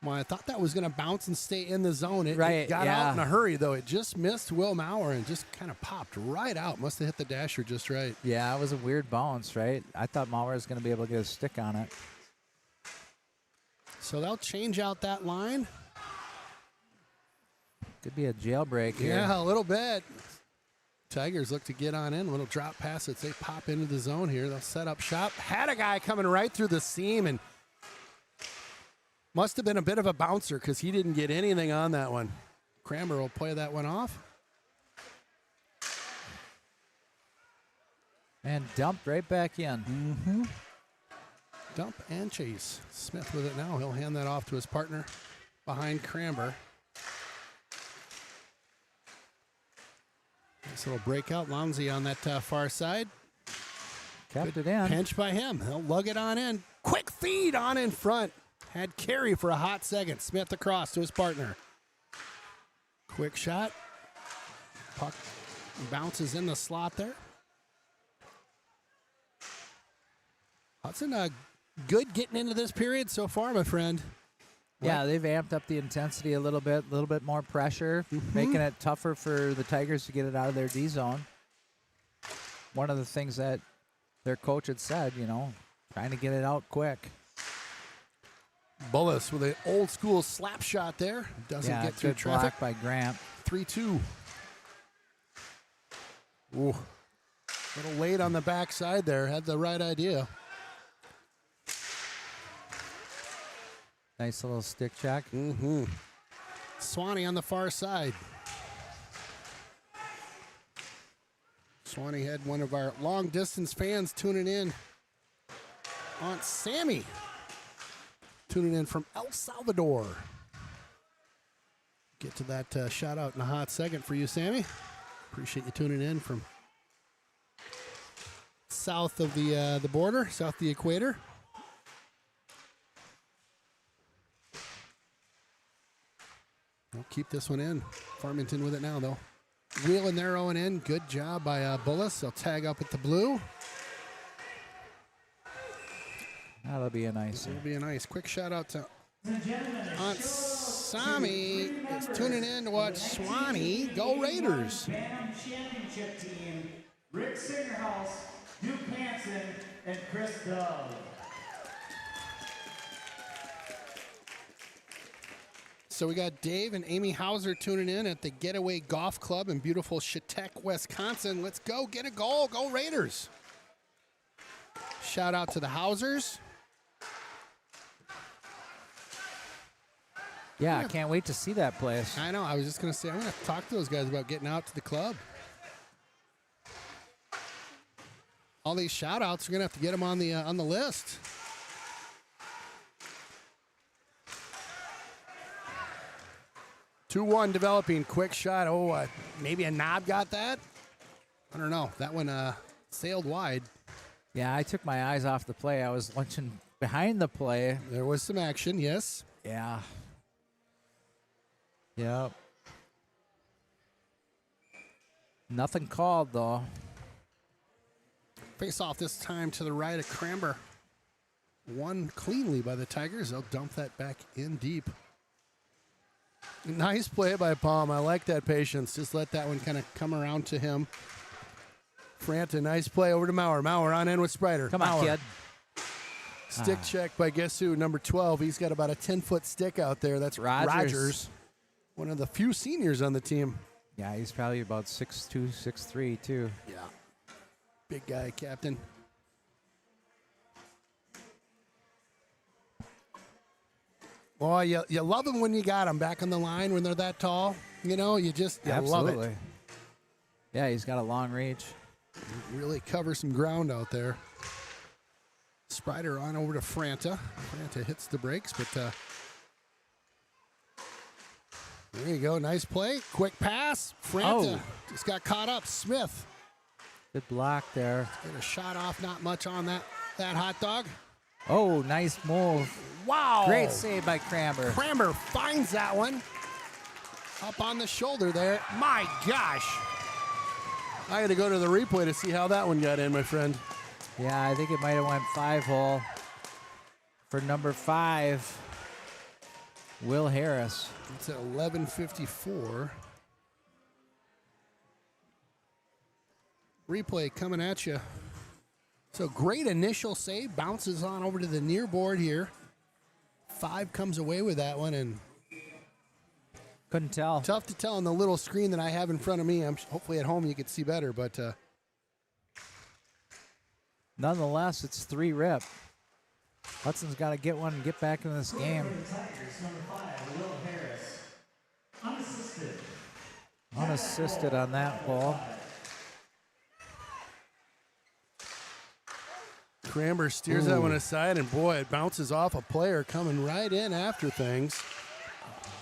Well, I thought that was going to bounce and stay in the zone. It got out in a hurry, though. It just missed Will Maurer and just kind of popped right out. Must have hit the dasher just right. Yeah, it was a weird bounce, right? I thought Maurer was going to be able to get a stick on it. So they'll change out that line. Could be a jailbreak here. Yeah, a little bit. Tigers look to get on in. A little drop pass as they pop into the zone here. They'll set up shop. Had a guy coming right through the seam and must have been a bit of a bouncer because he didn't get anything on that one. Cranmer will play that one off. And dumped right back in. Mm-hmm. Dump and chase. Smith with it now. He'll hand that off to his partner behind Cranmer. Nice little breakout. Lonzy on that far side. Kept it in. Pinch by him. He'll lug it on in. Quick feed on in front. Had carry for a hot second. Smith across to his partner. Quick shot. Puck bounces in the slot there. Hudson, good getting into this period so far, my friend. Yeah, they've amped up the intensity a little bit more pressure, making it tougher for the Tigers to get it out of their D zone. One of the things that their coach had said, trying to get it out quick. Bullis with an old school slap shot there. Doesn't get through good traffic. block by Grant. 3-2. Ooh. A little late on the backside there. Had the right idea. Nice little stick check. Mm-hmm. Swanee on the far side. Swanee had one of our long-distance fans tuning in. Aunt Sammy tuning in from El Salvador. Get to that shout out in a hot second for you, Sammy. Appreciate you tuning in from south of the border, south of the equator. We'll keep this one in. Farmington with it now, though. Wheeling their own in. Good job by Bullis. They'll tag up with the blue. That'll be a nice. It'll be a nice. Quick shout out to Aunt Sammy is tuning in to watch Swanee go Raiders. Band Championship Team, Rick Singerhouse, Duke Hansen, and Chris Dove. So we got Dave and Amy Hauser tuning in at the Getaway Golf Club in beautiful Chautauqua, Wisconsin. Let's go get a goal. Go Raiders. Shout out to the Hausers. Yeah, I can't wait to see that place. I know. I was just going to say, I'm going to have to talk to those guys about getting out to the club. All these shout outs, we're going to have to get them on the list. Two-one developing. Quick shot. Oh, maybe a knob got that? I don't know. That one sailed wide. Yeah, I took my eyes off the play. I was lunching behind the play. There was some action, yes. Yeah. Yep. Nothing called, though. Face off this time to the right of Cramber. Won cleanly by the Tigers. They'll dump that back in deep. Nice play by Palm. I like that patience. Just let that one kind of come around to him. Franta, nice play over to Maurer. Maurer on in with Sprider. Come on, kid. Stick check by guess who? Number 12. He's got about a 10-foot stick out there. That's Rogers. One of the few seniors on the team. Yeah, he's probably about 6'2", 6'3", too. Yeah. Big guy, captain. Well, you love them when you got them back on the line when they're that tall. You know, you love it. Yeah, he's got a long reach. Really cover some ground out there. Sprider on over to Franta. Franta hits the brakes, but there you go. Nice play. Quick pass. Franta just got caught up. Smith. Good block there. Get a shot off. Not much on that hot dog. Oh, nice move. Wow. Great save by Cramber. Cramber finds that one. Up on the shoulder there. My gosh. I had to go to the replay to see how that one got in, my friend. Yeah, I think it might have went 5-hole for number 5, Will Harris. It's at 11:54. Replay coming at you. So great initial save. Bounces on over to the near board here. 5 comes away with that one, and couldn't tell. Tough to tell on the little screen that I have in front of me. Hopefully at home you could see better, but nonetheless, it's 3-rip. Hudson's got to get one and get back in this game. Unassisted on that ball. Cramber steers that one aside, and boy, it bounces off a player coming right in after things.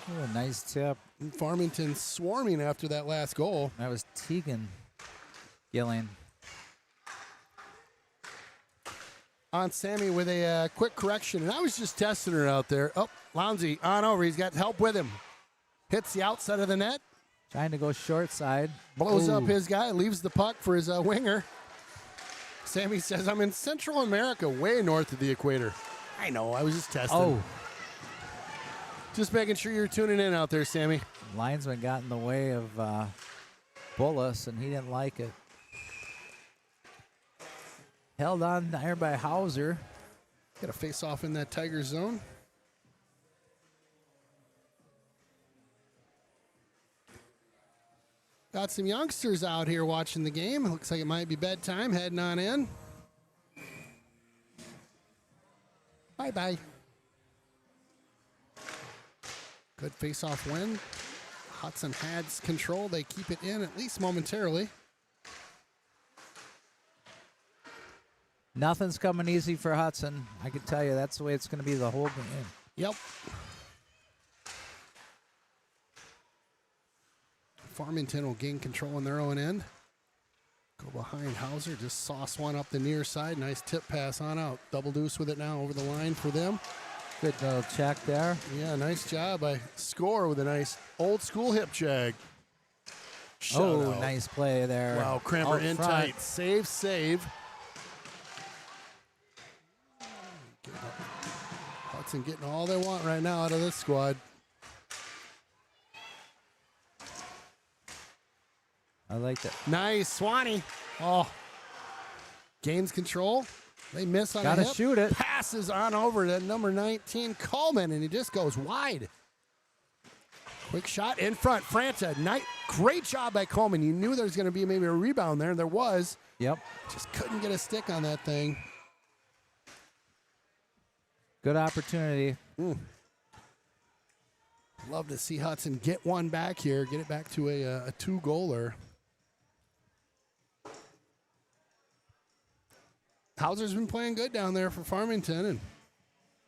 Oh, a nice tip. Farmington swarming after that last goal. That was Tegan Gillian. On Sammy with a quick correction, and I was just testing her out there. Oh, Lounsey on over. He's got help with him. Hits the outside of the net. Trying to go short side. Blows up his guy, leaves the puck for his winger. Sammy says, I'm in Central America, way north of the equator. I know, I was just testing. Oh. Just making sure you're tuning in out there, Sammy. Linesman got in the way of Bullis, and he didn't like it. Held on there by Hauser. Got a face-off in that Tiger zone. Got some youngsters out here watching the game. Looks like it might be bedtime, heading on in. Bye-bye. Good face-off win. Hudson has control. They keep it in, at least momentarily. Nothing's coming easy for Hudson. I can tell you that's the way it's going to be the whole game. Yep. Farmington will gain control on their own end. Go behind Hauser, just sauce one up the near side. Nice tip pass on out. Double deuce with it now over the line for them. Good little check there. Yeah, nice job by Score with a nice old school hip check. Oh, nice play there. Wow, Cramper Out in front. tight. Save. Hudson getting all they want right now out of this squad. I like that. Nice, Swanee. Oh, gains control. They miss on Gotta a hip. shoot it. Passes on over to number 19, Coleman, and he just goes wide. Quick shot in front. Franta, great job by Coleman. You knew there was going to be maybe a rebound there, and there was. Yep. Just couldn't get a stick on that thing. Good opportunity. Love to see Hudson get one back here, get it back to a two-goaler. Hauser's been playing good down there for Farmington, and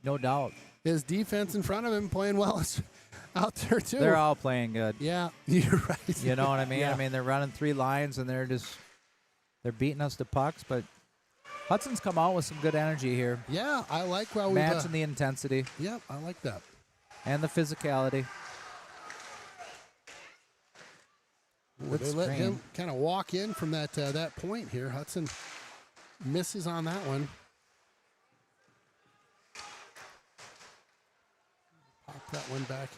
no doubt his defense in front of him playing well out there too. They're all playing good. Yeah, you're right. You know what I mean? Yeah. I mean, they're running 3 lines, and they're beating us to pucks, but Hudson's come out with some good energy here. Yeah, I like how we're matching the intensity. Yep, I like that. And the physicality. Ooh, they let him kind of walk in from that point here. Hudson misses on that one. Pop that one back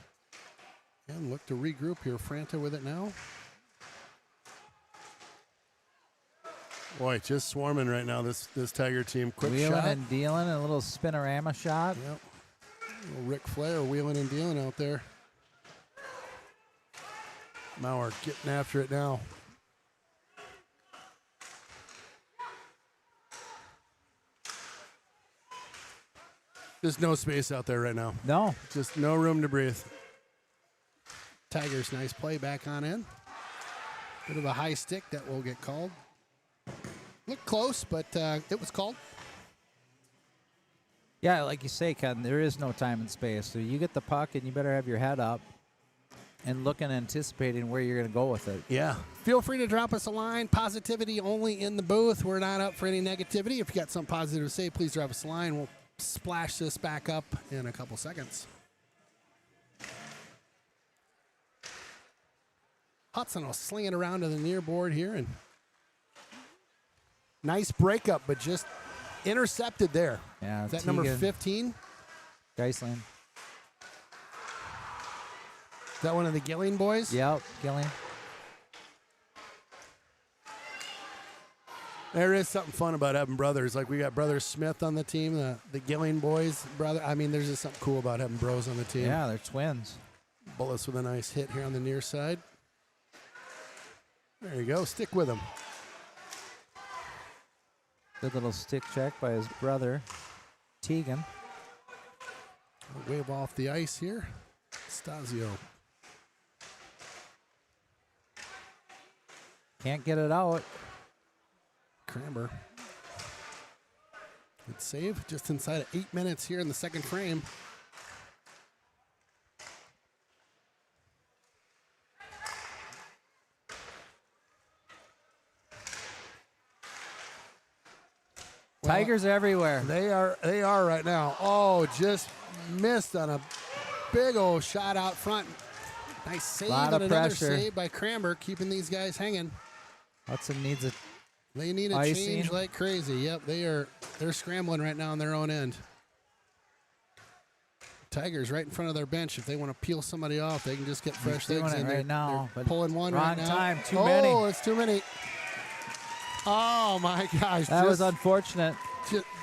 and look to regroup here. Franta with it now. Boy, just swarming right now, this Tiger team. Quick wheeling shot. and dealing, a little spinorama shot. Yep. Little Ric Flair wheeling and dealing out there. Mauer getting after it now. There's no space out there right now. No. Just no room to breathe. Tigers, nice play back on in. Bit of a high stick that will get called. Looked close, but it was called. Yeah, like you say, Ken, there is no time and space. So you get the puck, and you better have your head up and looking, anticipating where you're going to go with it. Yeah. Feel free to drop us a line. Positivity only in the booth. We're not up for any negativity. If you got something positive to say, please drop us a line. We'll splash this back up in a couple seconds. Hudson will sling it around to the near board here, and nice breakup, but just intercepted there. Yeah, is that number 15? Geisling. Is that one of the Gilling boys? Yep, Gilling. There is something fun about having brothers. Like we got brother Smith on the team, the Gilling boys. Brother, I mean, there's just something cool about having bros on the team. Yeah, they're twins. Bullis with a nice hit here on the near side. There you go. Stick with him. Good little stick check by his brother, Tegan. Wave off the ice here. Stasio. Can't get it out. Cramber. Good save. Just inside of 8 minutes here in the second frame. Tigers everywhere. They are right now. Oh, just missed on a big old shot out front. Nice save and another pressure. save by Cramber, keeping these guys hanging. Hudson needs a They need a icing. change like crazy. Yep, they're scrambling right now on their own end. Tigers right in front of their bench. If they want to peel somebody off, they can just get fresh doing legs it in right there. now, They're but pulling one wrong right now. time, too many. Oh, it's too many. Oh my gosh, That was unfortunate.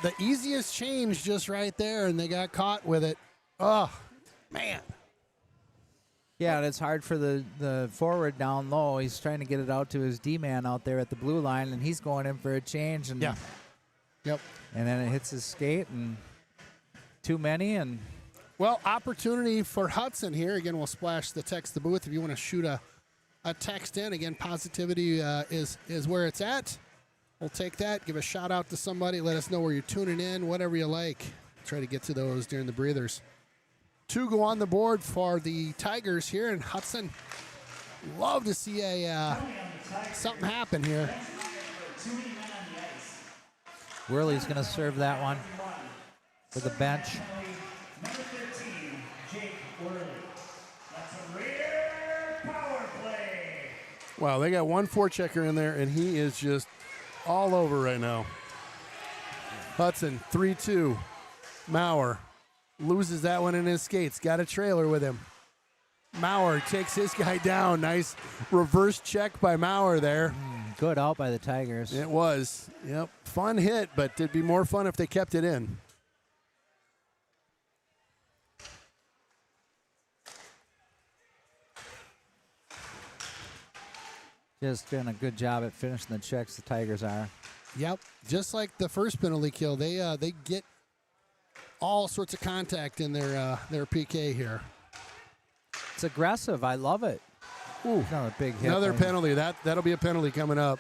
The easiest change just right there, and they got caught with it. Oh, man. Yeah, and it's hard for the forward down low. He's trying to get it out to his D-man out there at the blue line, and he's going in for a change. And yeah. Yep. And then it hits his skate, and too many. And well, opportunity for Hudson here. Again, we'll splash the text the booth if you want to shoot a text in. Again, positivity is where it's at. We'll take that. Give a shout out to somebody. Let us know where you're tuning in, whatever you like. Try to get to those during the breathers. 2 go on the board for the Tigers here, and Hudson. Love to see something happen here. Worley's going to serve that one for the bench. Number 13, Jake Worley. That's a rare power play. Wow, they got one forechecker in there, and he is just all over right now. Hudson, 3-2. Mauer loses that one in his skates. Got a trailer with him. Mauer takes his guy down. Nice reverse check by Mauer there. Good out by the Tigers. It was. Yep. Fun hit, but it'd be more fun if they kept it in. Just doing a good job at finishing the checks, the Tigers are. Yep. Just like the first penalty kill, they get all sorts of contact in their PK here. It's aggressive. I love it. Ooh, another big hit. Another penalty. That'll be a penalty coming up.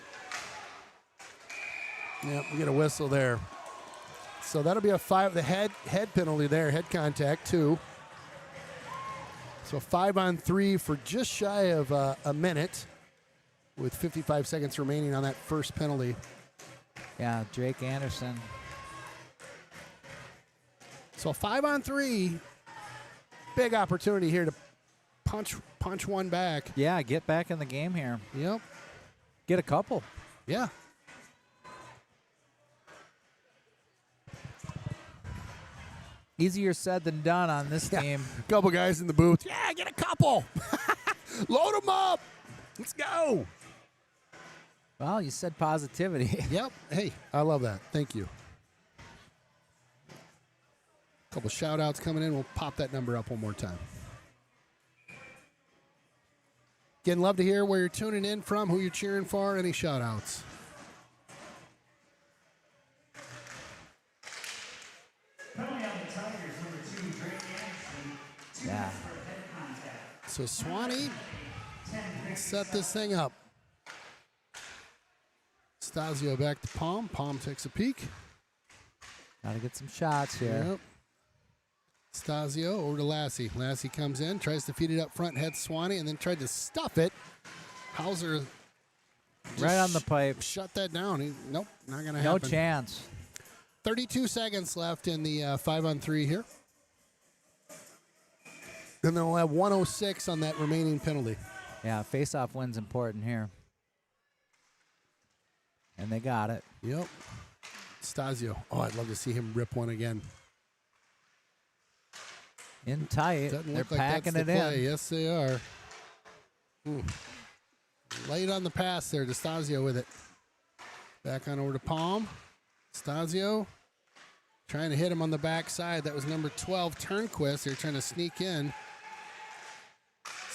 Yep, we get a whistle there. So that'll be a 5. The head penalty there, head contact 2. So 5-on-3 for just shy of a minute, with 55 seconds remaining on that first penalty. Yeah, Drake Anderson. So 5-on-3, big opportunity here to punch one back. Yeah, get back in the game here. Yep. Get a couple. Yeah. Easier said than done on this team. Couple guys in the booth. Yeah, get a couple. Load them up. Let's go. Well, you said positivity. Yep. Hey, I love that. Thank you. Couple shout outs coming in. We'll pop that number up one more time. Again, love to hear where you're tuning in from, who you're cheering for, any shout outs. Yeah. So Swanee set this thing up. Stasio back to Palm. Palm takes a peek. Got to get some shots here. Yep. Stasio over to Lassie. Lassie comes in, tries to feed it up front, heads Swanee, and then tried to stuff it. Hauser right on the pipe. Shut that down. Nope, not going to No happen. chance. 32 seconds left in the 5-on-3 here. And then we'll have 106 on that remaining penalty. Yeah, face-off win's important here. And they got it. Yep. Stasio. Oh, I'd love to see him rip one again. In tight. Doesn't They're look like packing that's it the play. in. Yes, they are. Ooh. Late on the pass there to Stasio with it. Back on over to Palm. Stasio trying to hit him on the backside. That was number 12, Turnquist. They're trying to sneak in.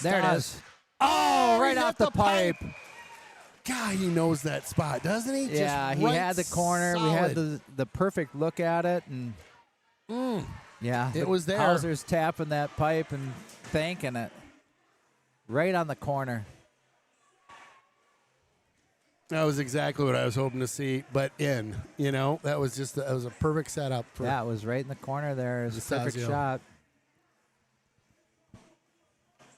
There it is. Oh, right off the pipe. God, he knows that spot, doesn't he? Yeah, Just he right had the corner. solid. We had the perfect look at it. And yeah, It was there. Hauser's tapping that pipe and thanking it. Right on the corner. That was exactly what I was hoping to see, but in. You know, that was a perfect setup. For Yeah, it was right in the corner there. It was a perfect Stasio. shot.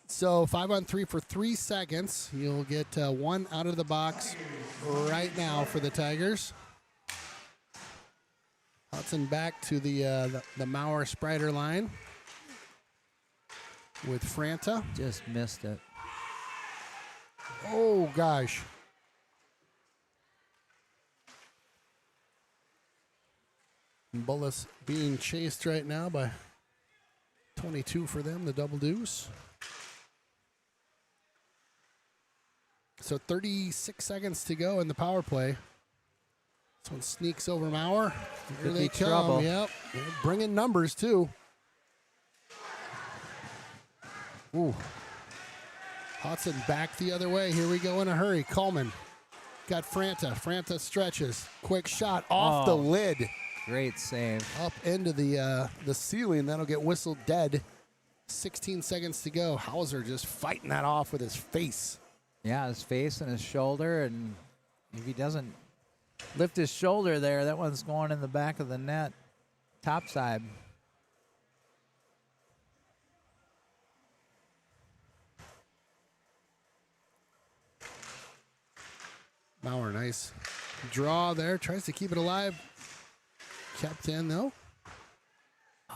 So 5-on-3 for 3 seconds. You'll get one out of the box right now for the Tigers. Hudson back to the Mauer Sprider line with Franta. Just missed it. Oh, gosh. Bullis being chased right now by 22 for them, the double deuce. So 36 seconds to go in the power play. This one sneaks over Mauer. Here Could they be come. trouble. Yep. They're bringing numbers, too. Ooh. Hudson back the other way. Here we go in a hurry. Coleman got Franta. Franta stretches. Quick shot off the lid. Great save. Up into the ceiling. That'll get whistled dead. 16 seconds to go. Hauser just fighting that off with his face. Yeah, his face and his shoulder, and if he doesn't lift his shoulder there, that one's going in the back of the net, top side. Mauer, nice draw there. Tries to keep it alive. Kept in, though.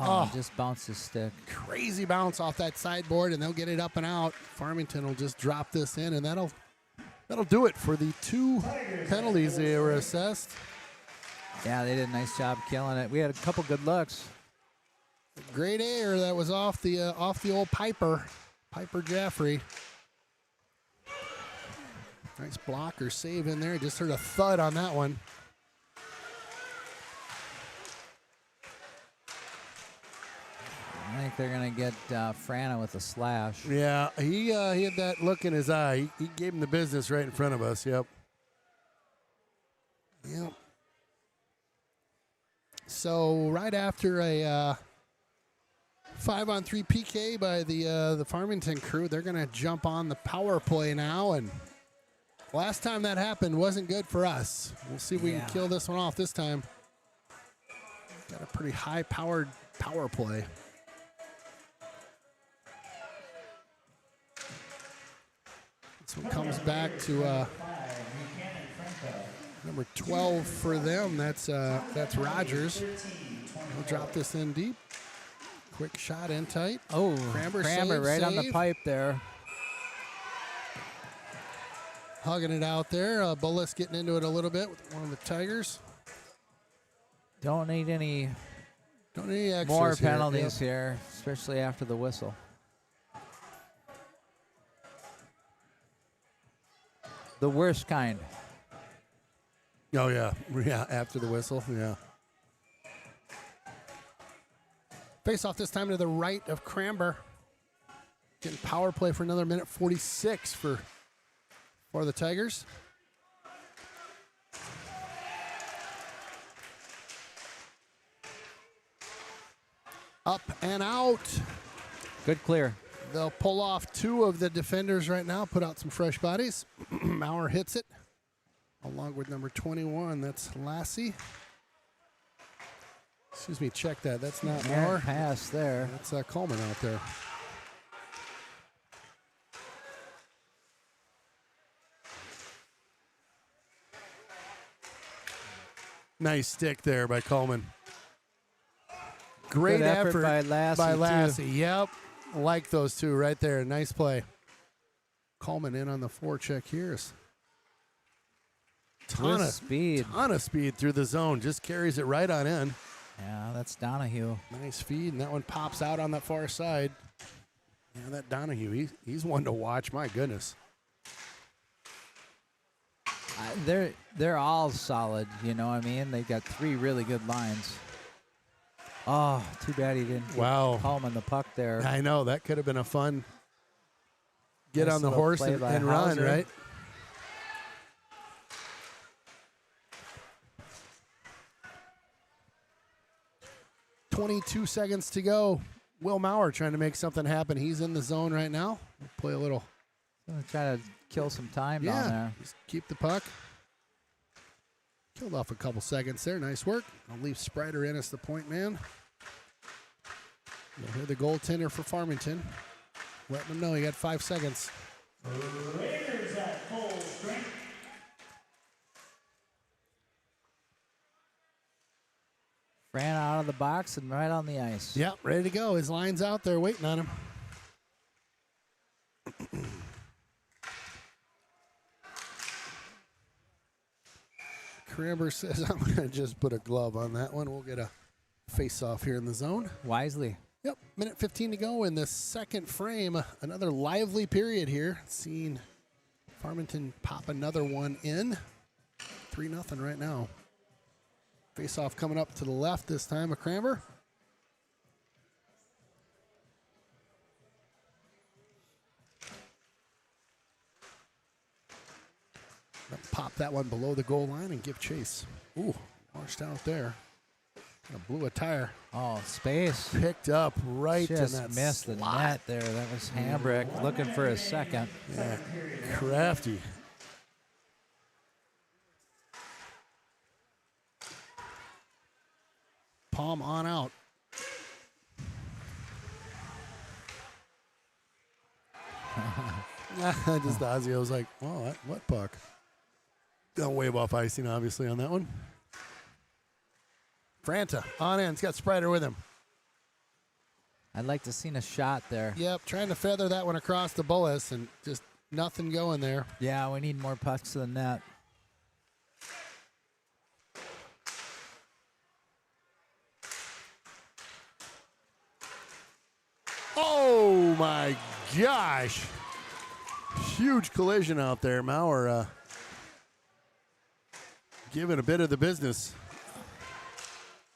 Oh, just bounced his stick. Crazy bounce off that sideboard, and they'll get it up and out. Farmington will just drop this in, and that'll do it for the 2 penalties they were assessed. Yeah, they did a nice job killing it. We had a couple good looks. Great air that was off the old Piper Jaffrey. Nice blocker save in there. Just heard a thud on that one. I think they're going to get Frana with a slash. Yeah, he had that look in his eye. He gave him the business right in front of us. Yep. Yep. So right after a 5-on-3 PK by the Farmington crew, they're going to jump on the power play now. And last time that happened wasn't good for us. We'll see if we can kill this one off this time. Got a pretty high-powered power play. This one comes back to number 12 for them. That's Rogers. He'll drop this in deep. Quick shot in tight. Oh, Cramber right on the pipe there. Hugging it out there. Bullis getting into it a little bit with one of the Tigers. Don't need any extras more penalties here, especially after the whistle. The worst kind. Oh, yeah. Yeah, after the whistle. Yeah. Face off this time to the right of Cramber. Getting power play for another minute 46 for the Tigers. Up and out. Good clear. They'll pull off two of the defenders right now, put out some fresh bodies. Maurer hits it, along with number 21. That's Lassie. Excuse me, check that. That's not Maurer. Pass there. That's Coleman out there. Nice stick there by Coleman. Great effort by Lassie. Yep. Like those two right there. Nice play. Coleman in on the forecheck here. Ton of speed through the zone. Just carries it right on in. Yeah, that's Donahue. Nice feed, and that one pops out on that far side. Yeah, that Donahue, he's one to watch. My goodness. They're all solid, you know what I mean? They've got three really good lines. Oh, too bad he didn't get Coleman the puck there. I know. That could have been a fun get on the horse and run, right? .22 seconds to go. Will Maurer trying to make something happen. He's in the zone right now. We'll play a little. Try to kill some time down there. Just keep the puck. Killed off a couple seconds there. Nice work. I'll leave Sprider in as the point man. You'll hear the goaltender for Farmington. Letting them know he got 5 seconds. Raiders at full strength. Ran out of the box and right on the ice. Yep, ready to go. His line's out there waiting on him. Cramber says, I'm going to just put a glove on that one. We'll get a face-off here in the zone. Wisely. Yep, minute 15 to go in the second frame. Another lively period here. Seeing Farmington pop another one in. 3-0 right now. Face-off coming up to the left this time of Cramber. Pop that one below the goal line and give chase. Ooh, washed out there. Kind of blew a tire. Oh, space. Picked up right in Just that missed the slot. net there. That was Hambrick looking for a second. Yeah, crafty. Palm on out. Just Ozzy, I was like, oh, what puck? Don't wave off icing, obviously, on that one. Franta on in. He's got Sprider with him. I'd like to seen a shot there. Yep, trying to feather that one across the Bullis and just nothing going there. Yeah, we need more pucks to the net. Oh, my gosh. Huge collision out there. Maurer giving a bit of the business.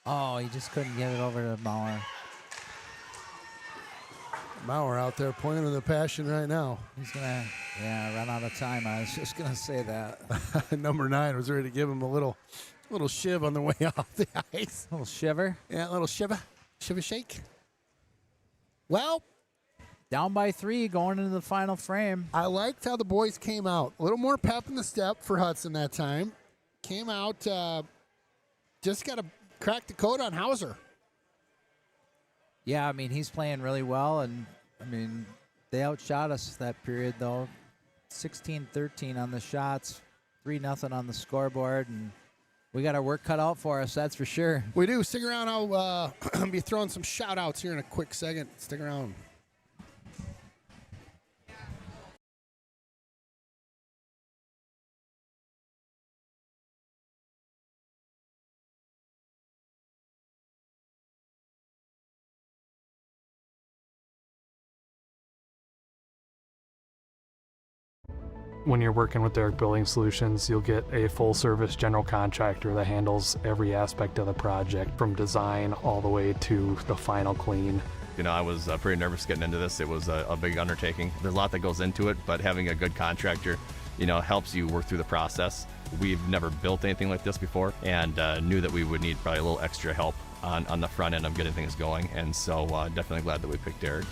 Oh, he just couldn't get it over to Maurer. Mauer out there pointing the passion right now. He's going to, run out of time. I was just going to say that. Number 9 was ready to give him a little shiv on the way off the ice. A little shiver? Yeah, a little shiver shake. Well, down by 3 going into the final frame. I liked how the boys came out. A little more pep in the step for Hudson that time. Came out, just got to crack the code on Hauser. Yeah, I mean, he's playing really well, and, I mean, they outshot us that period, though. 16-13 on the shots, 3-0 on the scoreboard, and we got our work cut out for us, that's for sure. We do. Stick around. I'll be throwing some shout-outs here in a quick second. Stick around. When you're working with Derek Building Solutions, you'll get a full-service general contractor that handles every aspect of the project, from design all the way to the final clean. You know, I was pretty nervous getting into this. It was a big undertaking. There's a lot that goes into it, but having a good contractor, helps you work through the process. We've never built anything like this before, and knew that we would need probably a little extra help on the front end of getting things going, and so definitely glad that we picked Derek.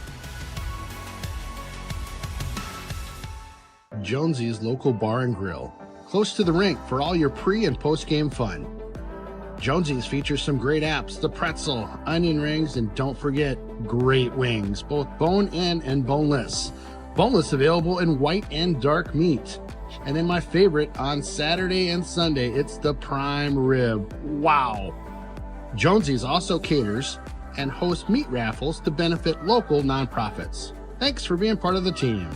Jonesy's Local Bar and Grill, close to the rink for all your pre- and post-game fun. Jonesy's features some great apps, the pretzel, onion rings, and don't forget, great wings, both bone-in and boneless. Boneless available in white and dark meat. And then my favorite, on Saturday and Sunday, it's the prime rib. Wow! Jonesy's also caters and hosts meat raffles to benefit local nonprofits. Thanks for being part of the team.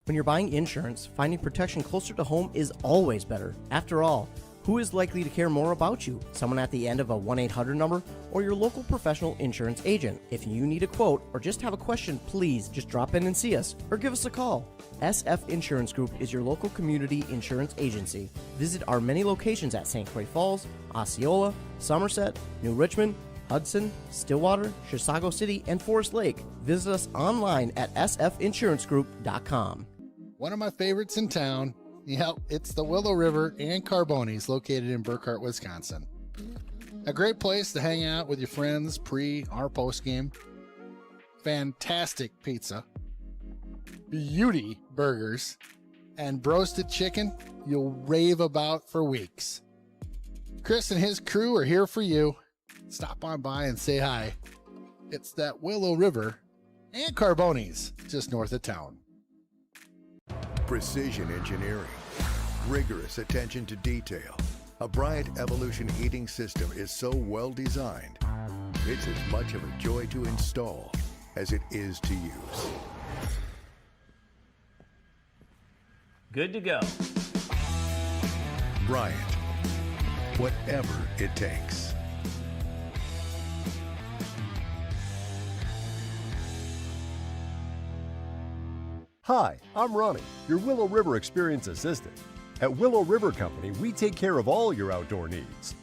When you're buying insurance, finding protection closer to home is always better. After all, who is likely to care more about you? Someone at the end of a 1-800 number or your local professional insurance agent? If you need a quote or just have a question, please just drop in and see us or give us a call. SF Insurance Group is your local community insurance agency. Visit our many locations at St. Croix Falls, Osceola, Somerset, New Richmond, Hudson, Stillwater, Chisago City, and Forest Lake. Visit us online at sfinsurancegroup.com. One of my favorites in town, it's the Willow River and Carbonis, located in Burkhart, Wisconsin. A great place to hang out with your friends pre or post game. Fantastic pizza, beauty burgers, and roasted chicken you'll rave about for weeks. Chris and his crew are here for you. Stop on by and say hi. It's that Willow River and Carbonis just north of town. Precision engineering, rigorous attention to detail. A Bryant Evolution heating system is so well designed, it's as much of a joy to install as it is to use. Good to go. Bryant, whatever it takes. Hi, I'm Ronnie, your Willow River Experience Assistant. At Willow River Company, we take care of all your outdoor needs.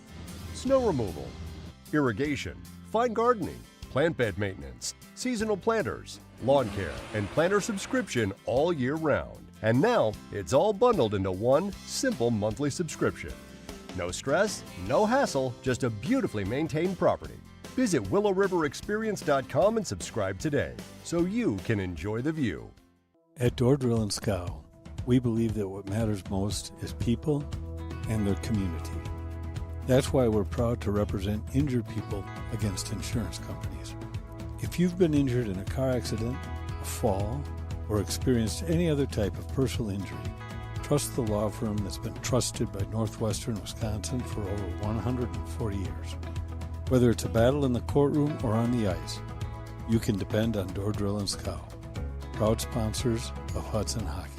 Snow removal, irrigation, fine gardening, plant bed maintenance, seasonal planters, lawn care, and planter subscription all year round. And now, it's all bundled into one simple monthly subscription. No stress, no hassle, just a beautifully maintained property. Visit willowriverexperience.com and subscribe today so you can enjoy the view. At Door Drill and Scow, we believe that what matters most is people and their community. That's why we're proud to represent injured people against insurance companies. If you've been injured in a car accident, a fall, or experienced any other type of personal injury, trust trust the law firm that's been trusted by Northwestern Wisconsin for over 140 years. Whether it's a battle in the courtroom or on the ice, you can depend on Door Drill and Scow, proud sponsors of Hudson Hockey.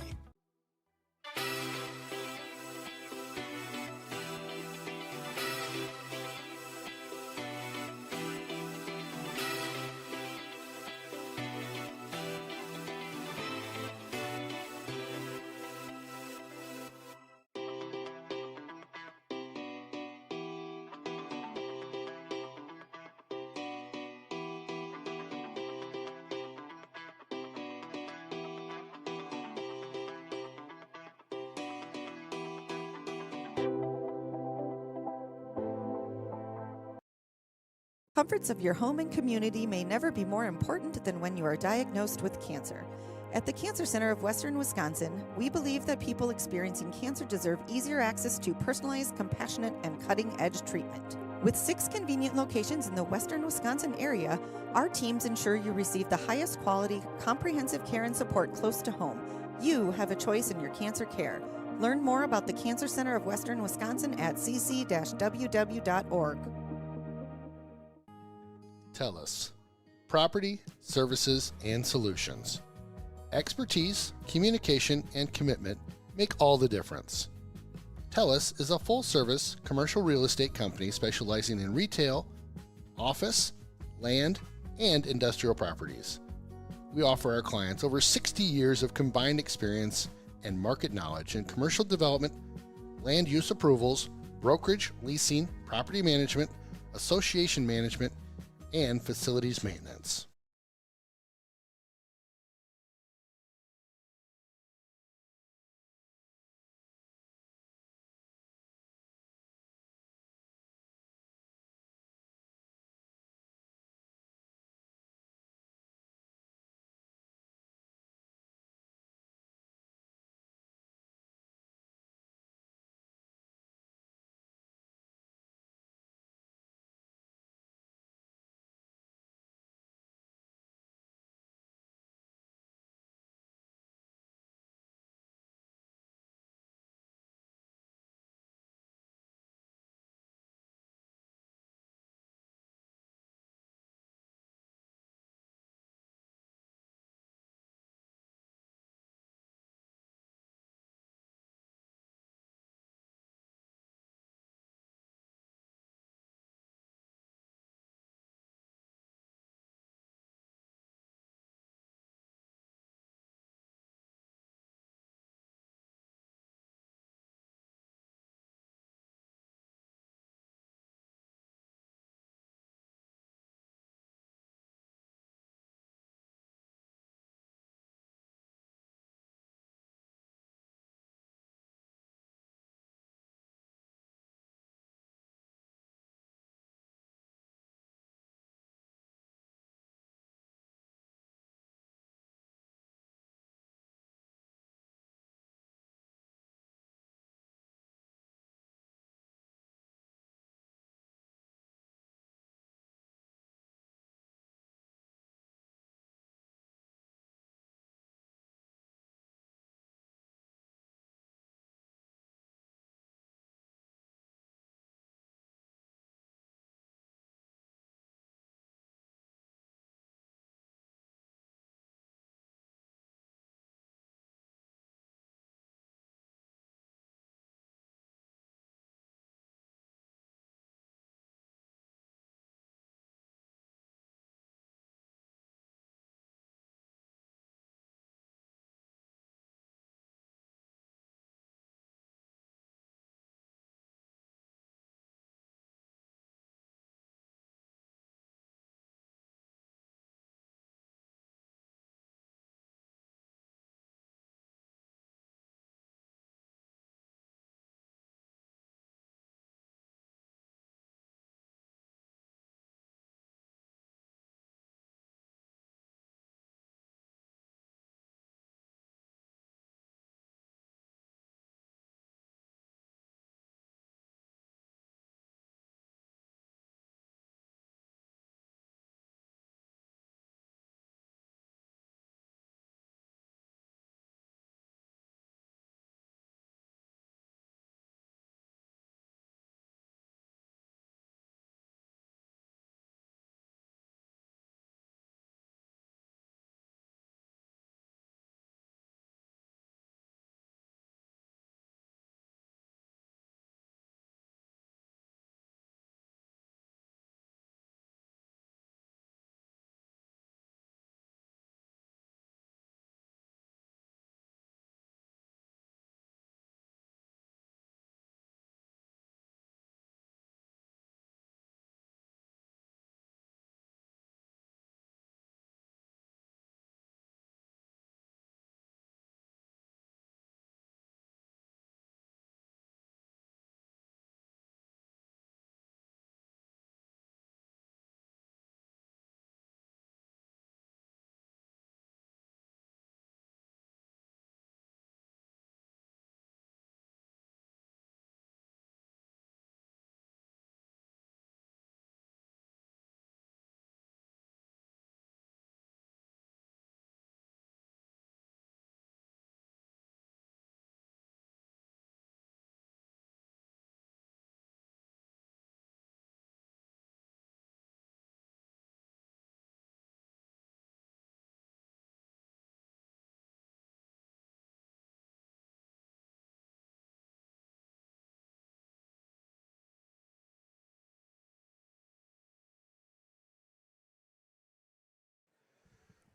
Comforts of your home and community may never be more important than when you are diagnosed with cancer. At the Cancer Center of Western Wisconsin, we believe that people experiencing cancer deserve easier access to personalized, compassionate, and cutting-edge treatment. With 6 convenient locations in the Western Wisconsin area, our teams ensure you receive the highest quality, comprehensive care and support close to home. You have a choice in your cancer care. Learn more about the Cancer Center of Western Wisconsin at cc-ww.org. TELUS. Property, services, and solutions. Expertise, communication, and commitment make all the difference. TELUS is a full-service commercial real estate company specializing in retail, office, land, and industrial properties. We offer our clients over 60 years of combined experience and market knowledge in commercial development, land use approvals, brokerage, leasing, property management, association management, and facilities maintenance.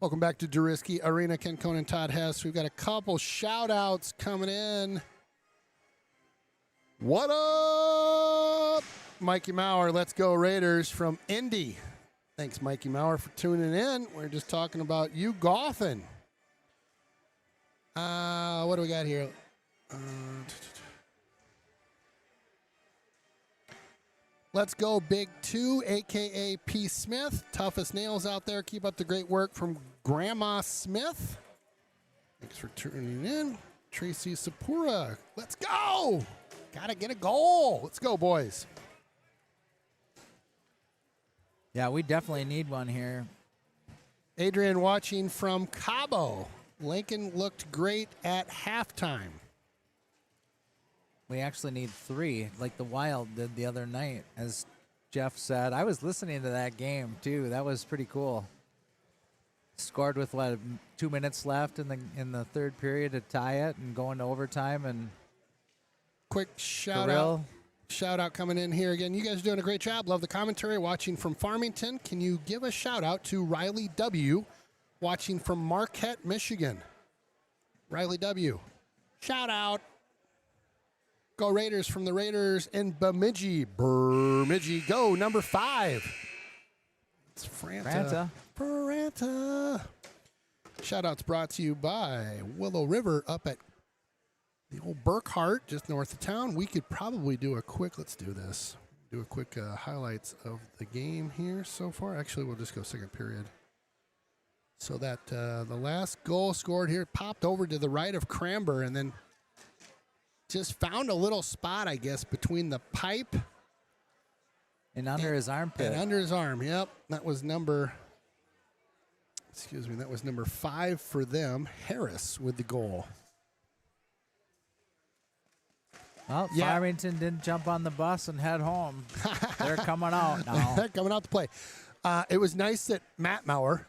Welcome back to Duriski Arena. Ken Conan, Todd Hess. We've got a couple shout-outs coming in. What up, Mikey Maurer? Let's go Raiders from Indy. Thanks, Mikey Maurer, for tuning in. We're just talking about you golfing. What do we got here? Let's go Big 2, a.k.a. P. Smith. Toughest nails out there. Keep up the great work from Grandma Smith. Thanks for tuning in. Tracy Sapura. Let's go. Got to get a goal. Let's go, boys. Yeah, we definitely need one here. Adrian watching from Cabo. Lincoln looked great at halftime. We actually need 3, like the Wild did the other night, as Jeff said. I was listening to that game, too. That was pretty cool. Scored with, 2 minutes left in the third period to tie it and go into overtime. And quick shout-out coming in here again. You guys are doing a great job. Love the commentary. Watching from Farmington. Can you give a shout-out to Riley W., watching from Marquette, Michigan? Riley W., shout-out. Go Raiders from the Raiders in Bemidji. Bemidji, go, number 5. It's Franta. Shout-outs brought to you by Willow River up at the old Burkhart, just north of town. We could probably do a quick, let's do this. Do a quick highlights of the game here so far. Actually, we'll just go second period. So that the last goal scored here popped over to the right of Cramber and then just found a little spot, I guess, between the pipe and under his armpit. And under his arm, yep. That was number 5 for them. Harris with the goal. Well, Farmington didn't jump on the bus and head home. They're coming out now. They're coming out to play. It was nice that Matt Maurer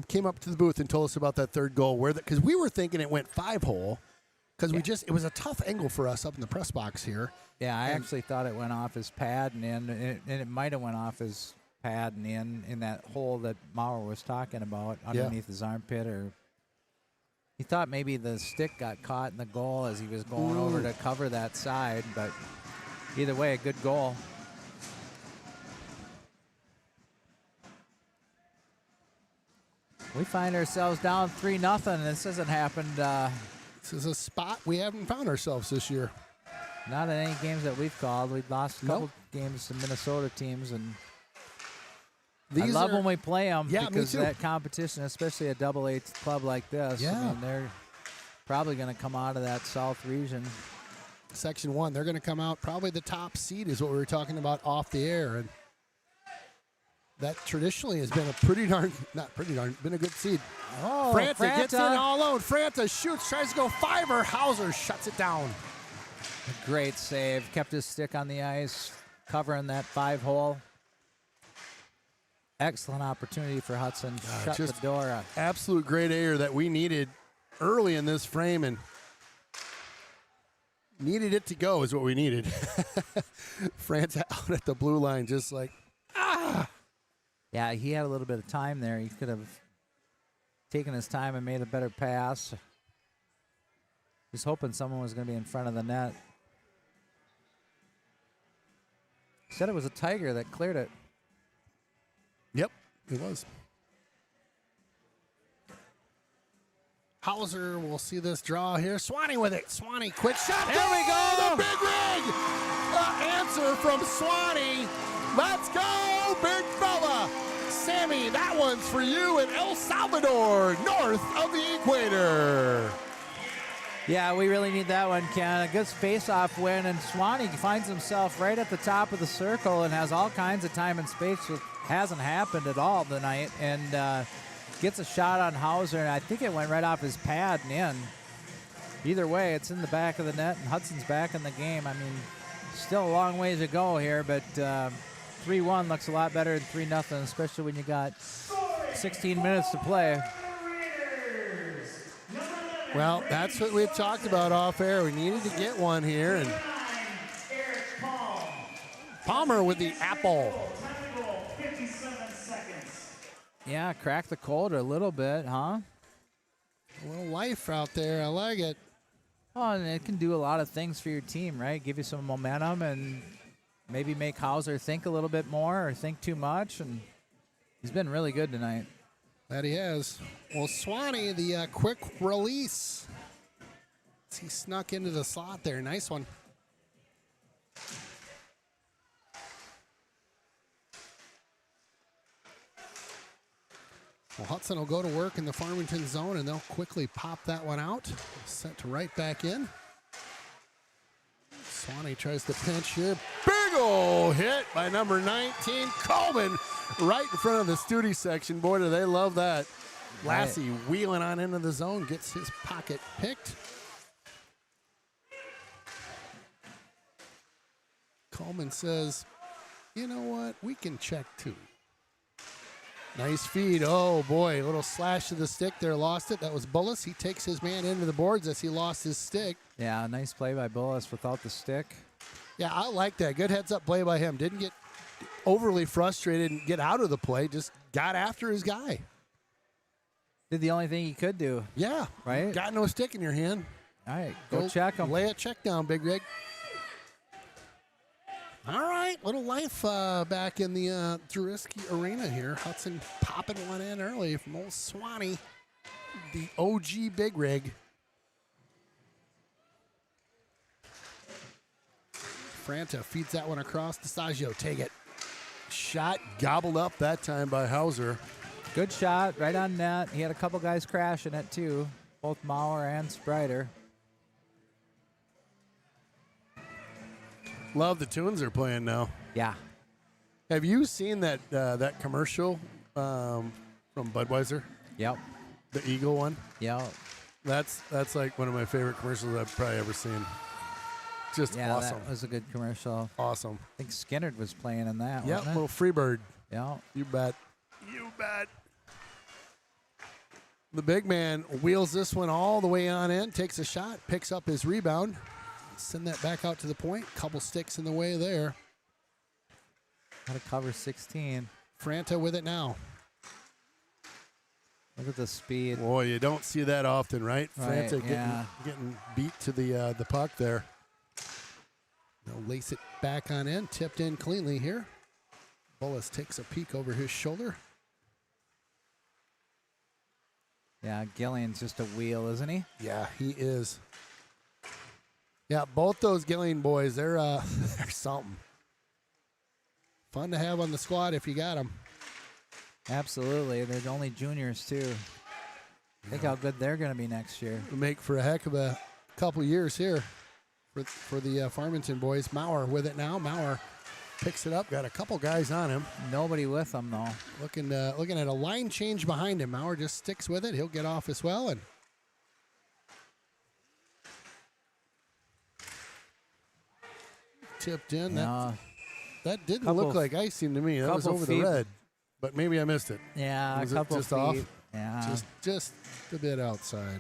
came up to the booth and told us about that third goal, because we were thinking it went 5-hole. Because it was a tough angle for us up in the press box here. Yeah, I actually thought it went off his pad and in, and it might have went off his pad and in that hole that Maurer was talking about underneath his armpit, or he thought maybe the stick got caught in the goal as he was going over to cover that side. But either way, a good goal. We find ourselves down 3-0. This hasn't happened. This is a spot we haven't found ourselves this year. Not in any games that we've called. We've lost a couple games to Minnesota teams, and I love when we play them because that competition, especially a AA club like this, I mean, they're probably going to come out of that South region. Section 1, they're going to come out. Probably the top seed is what we were talking about off the air, and that traditionally has been been a good seed. Oh, Franta gets in all alone. Franta shoots, tries to go 5er. Hauser shuts it down. A great save. Kept his stick on the ice, covering that 5-hole. Excellent opportunity for Hudson. Shut the door up. Absolute great air that we needed early in this frame, and needed it to go is what we needed. Franta out at the blue line, just like, Yeah, he had a little bit of time there. He could have taken his time and made a better pass. Just hoping someone was going to be in front of the net. Said it was a Tiger that cleared it. Yep, it was. Hauser will see this draw here. Swanee with it. Swanee, quick shot. There we go. The big rig. Answer from Swanee. Let's go, big fella. Sammy, that one's for you in El Salvador, north of the equator. Yeah, we really need that one, Ken. A good face-off win, and Swanee finds himself right at the top of the circle and has all kinds of time and space, which hasn't happened at all tonight, and gets a shot on Hauser, and I think it went right off his pad and in. Either way, it's in the back of the net, and Hudson's back in the game. I mean, still a long ways to go here, but 3-1 looks a lot better than 3-0, especially when you got 16 minutes to play. Well, that's what we had talked about off air. We needed to get one here, and Palmer with the apple. Yeah, crack the cold a little bit, huh? A little life out there. I like it. Oh, and it can do a lot of things for your team, right? Give you some momentum and maybe make Hauser think a little bit more or think too much. And he's been really good tonight. That he has. Well, Swanee, the quick release. He snuck into the slot there. Nice one. Well, Hudson will go to work in the Farmington zone, and they'll quickly pop that one out. Sent right back in. Swanee tries to pinch here. Big ol' hit by number 19, Coleman, right in front of the Studi section. Boy, do they love that. Lassie wheeling on into the zone, gets his pocket picked. Coleman says, you know what? We can check too. Nice feed. Oh, boy. A little slash to the stick there. Lost it. That was Bullis. He takes his man into the boards as he lost his stick. Yeah, nice play by Bullis without the stick. Yeah, I like that. Good heads-up play by him. Didn't get overly frustrated and get out of the play. Just got after his guy. Did the only thing he could do. Yeah. Right? Got no stick in your hand. All right, go check him. Lay a check down, Big Rig. All right, little life back in the Drurisky Arena here. Hudson popping one in early from old Swanee, the OG Big Rig. Franta feeds that one across. DeSaggio, take it. Shot gobbled up that time by Hauser. Good shot, right on net. He had a couple guys crashing it too, both Maurer and Sprider. Love the tunes they're playing now. Yeah. Have you seen that that commercial from Budweiser? Yep. The Eagle one? Yep. That's like one of my favorite commercials I've probably ever seen. Just awesome. That was a good commercial. Awesome. I think Skinnerd was playing in that. Yeah, wasn't it? little Freebird. Yeah. You bet. You bet. The big man wheels this one all the way on in, takes a shot, picks up his rebound. Send that back out to the point. Couple sticks in the way there. Got to cover 16. Franta with it now. Look at the speed. Boy, you don't see that often, right? Right, Franta getting beat to the puck there. They'll lace it back on in. Tipped in cleanly here. Bullis takes a peek over his shoulder. Yeah, Gillian's just a wheel, isn't he? Yeah, he is. Yeah, both those Gillian boys, they're something. Fun to have on the squad if you got them. Absolutely. They're only juniors, too. Think how good they're going to be next year. Make for a heck of a couple years here for the Farmington boys. Maurer with it now. Maurer picks it up. Got a couple guys on him. Nobody with him, though. Looking at a line change behind him. Maurer just sticks with it. He'll get off as well. And tipped in. That didn't look like icing to me. That was over the red, but maybe I missed it. Yeah, was a couple it just feet. off? Yeah, just a bit outside.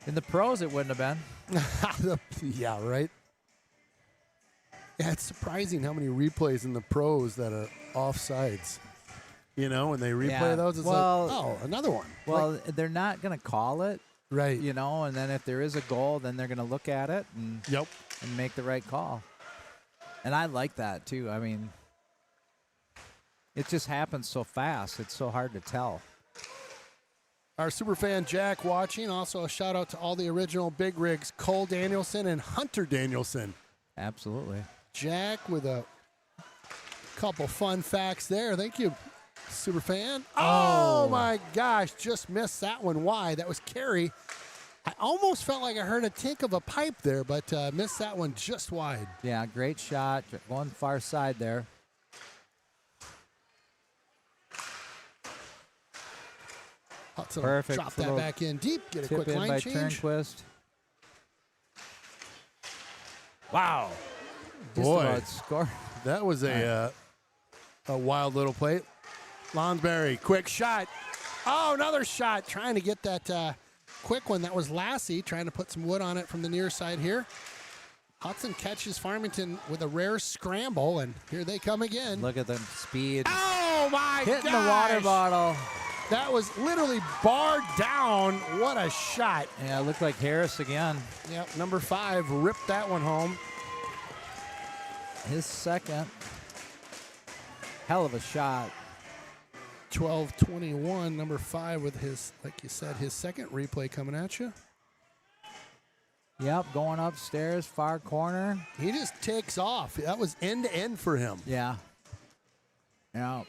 In the pros, it wouldn't have been. Yeah, right. Yeah, it's surprising how many replays in the pros that are offsides. You know, when they replay those, it's like, oh, another one. Well, they're not going to call it. Right. You know, and then if there is a goal, then they're going to look at it and make the right call. And I like that, too. I mean, it just happens so fast. It's so hard to tell. Our super fan Jack watching. Also a shout out to all the original big rigs, Cole Danielson and Hunter Danielson. Absolutely. Jack with a couple fun facts there. Thank you, super fan. Oh my gosh, just missed that one wide. That was Carey. I almost felt like I heard a tick of a pipe there, but missed that one just wide. Yeah, great shot. Going far side there. Hudson Perfect. Drop that back in deep. Get a Tip quick in line by change. Turnquist. Wow. Just Boy, about scored. that was a wild little play. Lonsberry, quick shot. Oh, another shot. Trying to get that quick one. That was Lassie trying to put some wood on it from the near side here. Hudson catches Farmington with a rare scramble, and here they come again. Look at the speed. Oh, Oh, my God. Hitting the water bottle. That was literally barred down. What a shot. Yeah, it looked like Harris again. Yep, number 5 ripped that one home. His second. Hell of a shot. 12-21, number 5 with his, like you said, his second replay coming at you. Yep, going upstairs, far corner. He just takes off. That was end-to-end for him. Yeah.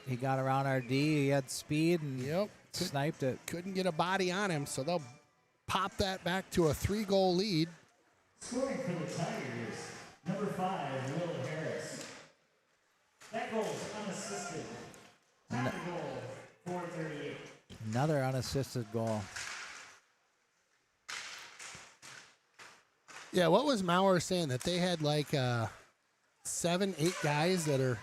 He got around RD. He had speed and sniped it. Couldn't get a body on him, so they'll pop that back to a 3-goal lead. Scoring for the Tigers, number 5, Will Harris. That goal is unassisted. Time to goal, 4:38. Another unassisted goal. Yeah, what was Maurer saying? That they had like 7, 8 guys that are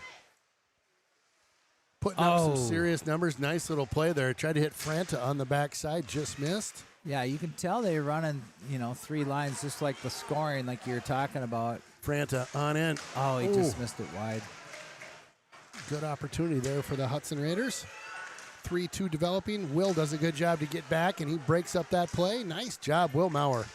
putting up some serious numbers. Nice little play there. Tried to hit Franta on the backside, just missed. Yeah, you can tell they're running, 3 lines, just like the scoring, like you were talking about. Franta on in. Oh, he just missed it wide. Good opportunity there for the Hudson Raiders. 3-2 developing. Will does a good job to get back, and he breaks up that play. Nice job, Will Maurer.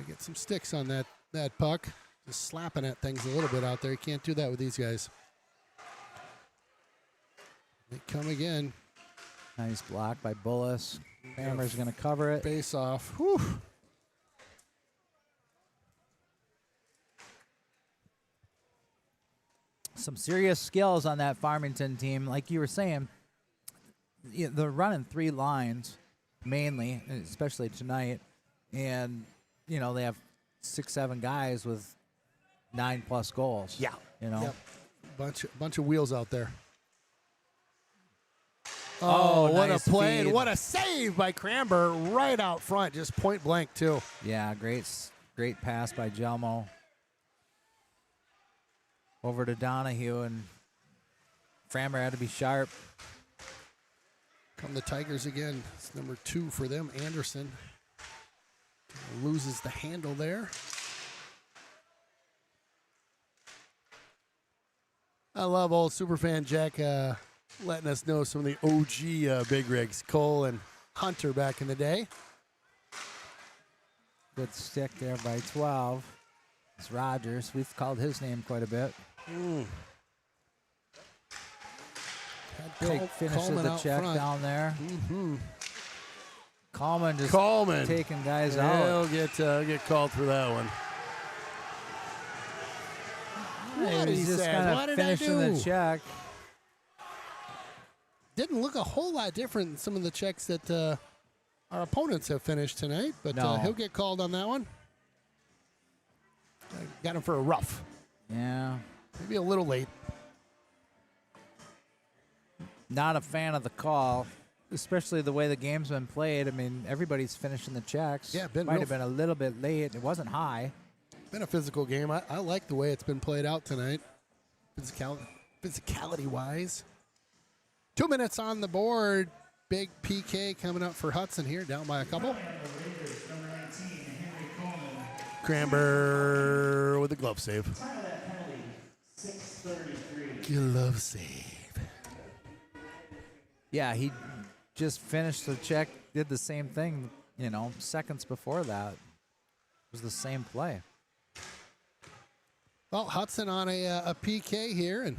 Get some sticks on that puck. Just slapping at things a little bit out there. You can't do that with these guys. They come again. Nice block by Bullis. Hammer's going to cover it. Face off. Whew. Some serious skills on that Farmington team. Like you were saying, they're running 3 lines mainly, especially tonight. And, they have 6, 7 guys with 9+ goals. Yeah. Yep. Bunch of wheels out there. Oh, what nice a play feed. and what a save by Cranber right out front, just point blank too. Yeah, great pass by Jelmo. Over to Donahue, and Frammer had to be sharp. Come the Tigers again. It's number 2 for them, Anderson. Loses the handle there. I love old superfan Jack letting us know some of the OG big rigs, Cole and Hunter back in the day. Good stick there by 12. It's Rogers. We've called his name quite a bit. Big finish of the check down there. Mm-hmm. Coleman just taking guys He'll out. get called for that one. He's just kind of finishing the check. Didn't look a whole lot different than some of the checks that our opponents have finished tonight, but he'll get called on that one. Got him for a rough. Yeah. Maybe a little late. Not a fan of the call, especially the way the game's been played. I mean, everybody's finishing the checks. Yeah, might have been a little bit late. It wasn't high. Been a physical game. I like the way it's been played out tonight, physicality-wise. 2 minutes on the board. Big PK coming up for Hudson here, down by a couple. Cranber with a glove save. Glove save. Yeah, he just finished the check, did the same thing, seconds before that. It was the same play. Well, Hudson on a PK here, and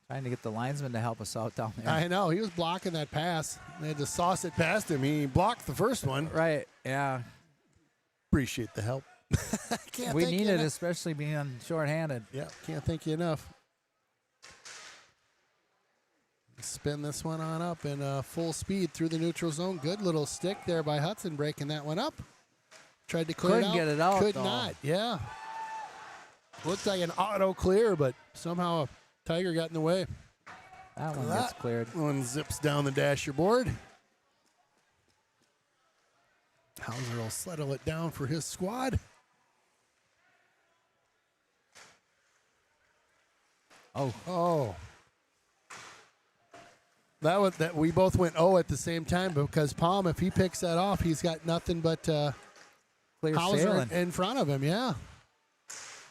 trying to get the linesman to help us out down there. I know, he was blocking that pass. They had to sauce it past him. He blocked the first one. Right, yeah. Appreciate the help. We need it, especially being shorthanded. Yeah, can't thank you enough. Spin this one on up in full speed through the neutral zone. Good little stick there by Hudson, breaking that one up. Tried to clear Couldn't get it out, Could though. not, yeah. Looked like an auto clear, but somehow a Tiger got in the way. That one gets cleared. One zips down the dasherboard. Hauser will settle it down for his squad. Oh. That we both went at the same time, because Palm, if he picks that off, he's got nothing but clear Hauser sailing in front of him. Yeah.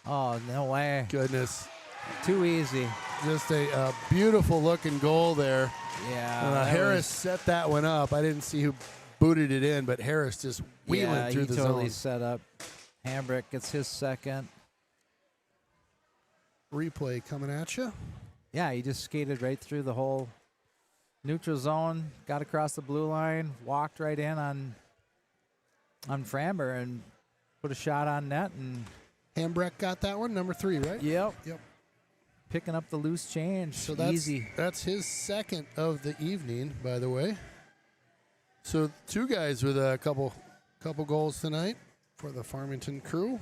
Oh, no way. Goodness. Too easy. Just a beautiful looking goal there. Yeah. Harris set that one up. I didn't see who booted it in, but Harris just wheeling through the totally zone. set up. Hambrick gets his second. Replay coming at you. Yeah, he just skated right through the whole neutral zone, got across the blue line, walked right in on Framber and put a shot on net. And Hambrick got that one, number 3, right? Yep. Yep. Picking up the loose change. So that's easy. That's his second of the evening, by the way. So 2 guys with a couple goals tonight for the Farmington crew.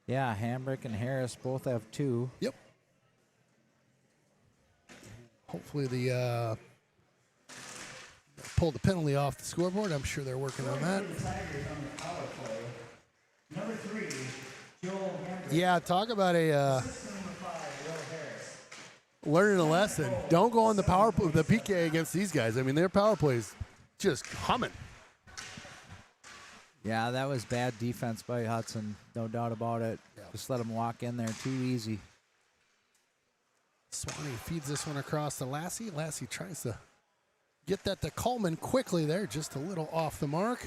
Yeah, Hambrick and Harris both have 2. Yep. Hopefully the pull the penalty off the scoreboard. I'm sure they're working on that. Number 3, Joel Hambrick. Yeah, talk about a learning a lesson. Don't go on the the PK against these guys. I mean, their power play is just humming. Yeah, that was bad defense by Hudson, no doubt about it. Yeah. Just let him walk in there too easy. Swanee feeds this one across to Lassie. Lassie tries to get that to Coleman quickly there, just a little off the mark.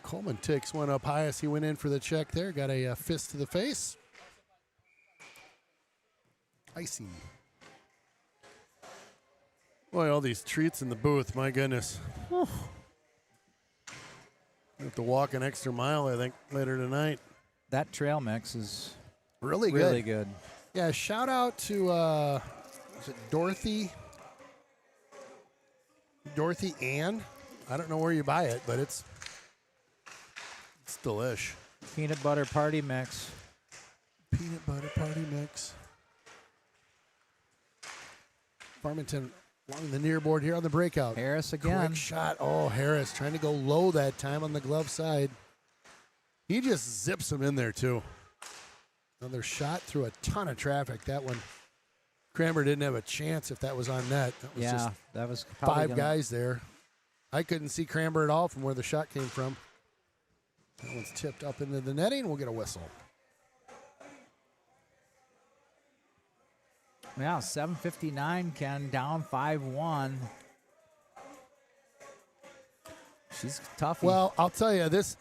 Coleman takes one up high as he went in for the check there. Got a fist to the face. Icing. Boy, all these treats in the booth, my goodness. Whew. Have to walk an extra mile, I think, later tonight. That trail mix is really good. Really good. Yeah, shout out to is it Dorothy Ann. I don't know where you buy it, but it's delish. Peanut butter party mix. Peanut butter party mix. Farmington along the near board here on the breakout. Harris again. Quick shot. Oh, Harris trying to go low that time on the glove side. He just zips him in there, too. Another shot through a ton of traffic. That one, Kramer didn't have a chance if that was on net. That was just that was 5 guys there. I couldn't see Kramer at all from where the shot came from. That one's tipped up into the netting. We'll get a whistle. Yeah, 7:59, Ken, down 5-1. She's tough. Well, I'll tell you, this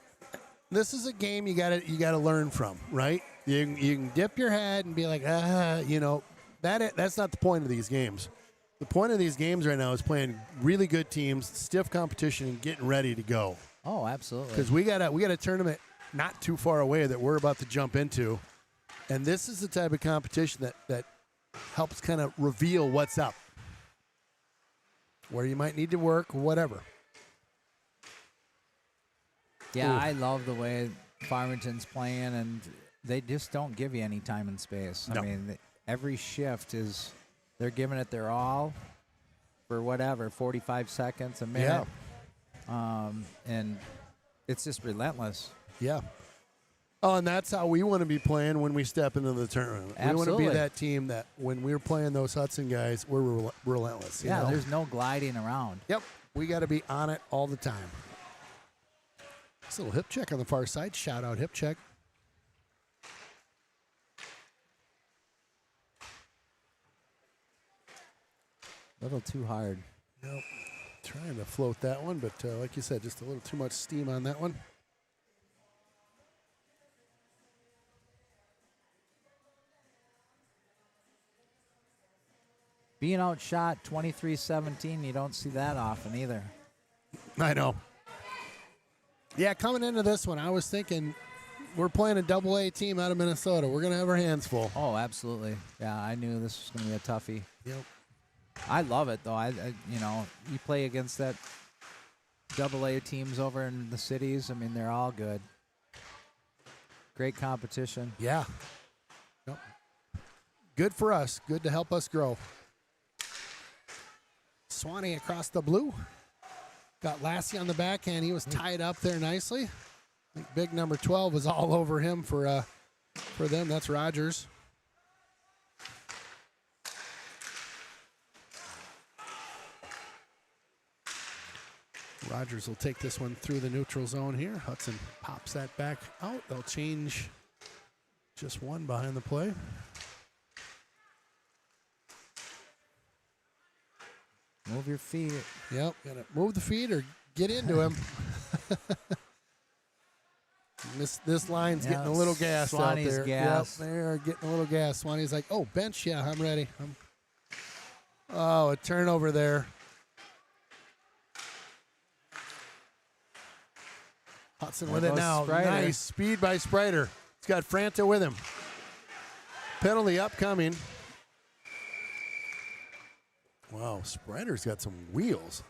is a game you gotta learn from, right? You can dip your head and be like, that's not the point of these games. The point of these games right now is playing really good teams, stiff competition, and getting ready to go. Oh, absolutely. Because we got a tournament not too far away that we're about to jump into, and this is the type of competition that helps kind of reveal what's up, where you might need to work, whatever. Yeah, I love the way Farmington's playing, and they just don't give you any time and space. No. I mean, every shift they're giving it their all for whatever, 45 seconds, a minute. Yeah. And it's just relentless. Yeah. Oh, and that's how we want to be playing when we step into the tournament. Absolutely. We want to be that team that when we're playing those Hudson guys, we're relentless. Yeah, there's no gliding around. Yep. We got to be on it all the time. This little hip check on the far side. Shout out hip check. A little too hard. Yep. Trying to float that one, but like you said, just a little too much steam on that one. Being outshot 23-17, you don't see that often either. I know. Yeah, coming into this one, I was thinking we're playing a AA team out of Minnesota. We're going to have our hands full. Oh, absolutely. Yeah, I knew this was going to be a toughie. Yep. I love it, though. You play against that AA teams over in the cities. I mean, they're all good. Great competition. Yeah. Yep. Good for us. Good to help us grow. Swanee across the blue. Got Lassie on the backhand. He was tied up there nicely. I think big number 12 was all over him for them. That's Rogers. Rogers will take this one through the neutral zone here. Hudson pops that back out. They'll change Just one behind the play. Move your feet. Yep, gotta move the feet or get into him. This line's getting a little gassed out there. Gas. Yep, they're getting a little gas. Swanee's like, oh, bench, yeah, I'm ready. Oh, a turnover there. Hudson with it now. Sprider. Nice speed by Sprider. He's got Franta with him. Penalty upcoming. Wow, Sprider's got some wheels.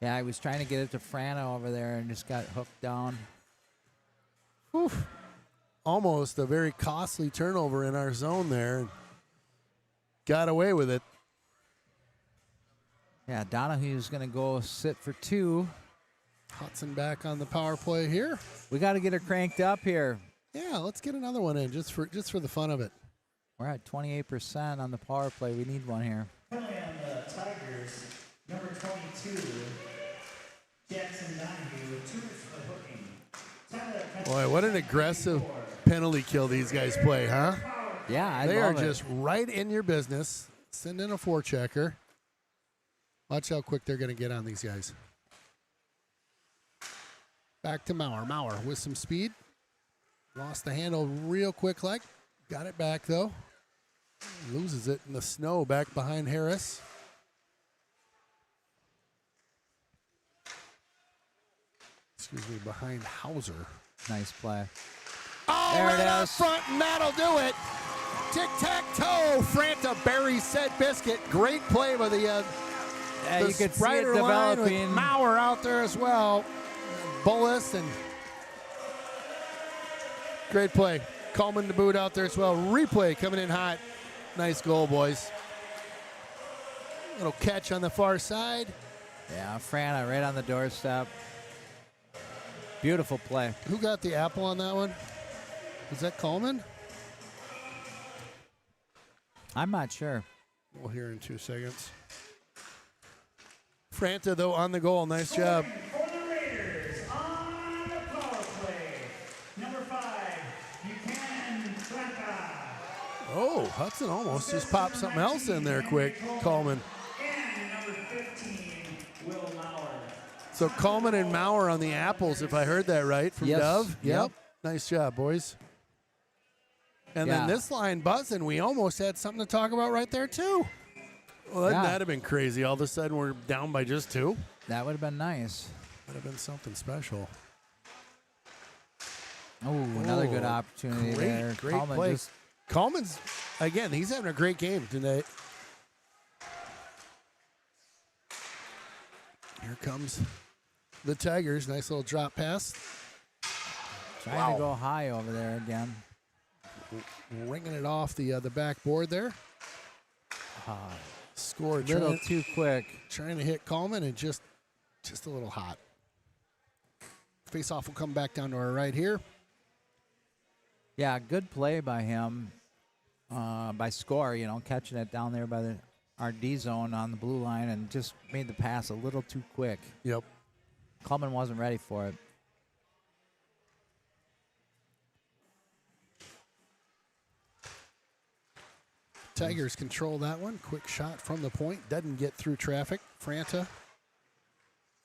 Yeah, I was trying to get it to Franta over there and just got hooked down. Oof. Almost a very costly turnover in our zone there. Got away with it. Yeah, Donahue's going to go sit for 2. Hudson back on the power play here. We got to get her cranked up here. Yeah, let's get another one in just for the fun of it. We're at 28% on the power play. We need one here. Penalty on the Tigers, number 22, Jackson Donahue, with 2 minutes for hooking. Boy, what an aggressive penalty kill these guys play, huh? Yeah, they are love it. just right in your business. Send in a forechecker. Watch how quick they're going to get on these guys. Back to Maurer. Maurer with some speed. Lost the handle real quick like. Got it back, though. Loses it in the snow back behind Harris. Excuse me, behind Hauser. Nice play. Oh, there right it up is. front, and that'll do it. Tic-tac-toe. Franta Berry said biscuit. Great play by the you could see it Sprider line with developing. Maurer out there as well. Bullis and great play. Coleman to boot out there as well. Replay coming in hot. Nice goal, boys. Little catch on the far side. Yeah, Franta right on the doorstep. Beautiful play. Who got the apple on that one? Was that Coleman? I'm not sure. We'll hear in 2 seconds. Franta, though, on the goal. Nice job. For the Raiders, on the power play, number 5, Buchanan Franta. Oh, Hudson almost just popped something else in there quick. Coleman. And number 15, Will Maurer. So Coleman and Maurer on the apples, if I heard that right from Yes. Dove. Yep. Nice job, boys. And then this line buzzing, we almost had something to talk about right there, too. Well, that'd have been crazy. All of a sudden, we're down by just 2. That would have been nice. Would have been something special. Oh, another good opportunity there. Great Coleman play. just- Coleman's, again, he's having a great game tonight. Here comes the Tigers. Nice little drop pass. trying to go high over there again. Ringing it off the backboard there. Score A little too quick. Trying to hit Coleman and just a little hot. Face-off will come back down to our right here. Yeah, good play by him. By Score, catching it down there by the RD zone on the blue line and just made the pass a little too quick. Yep. Coleman wasn't ready for it. Tigers control that one. Quick shot from the point. Doesn't get through traffic. Franta.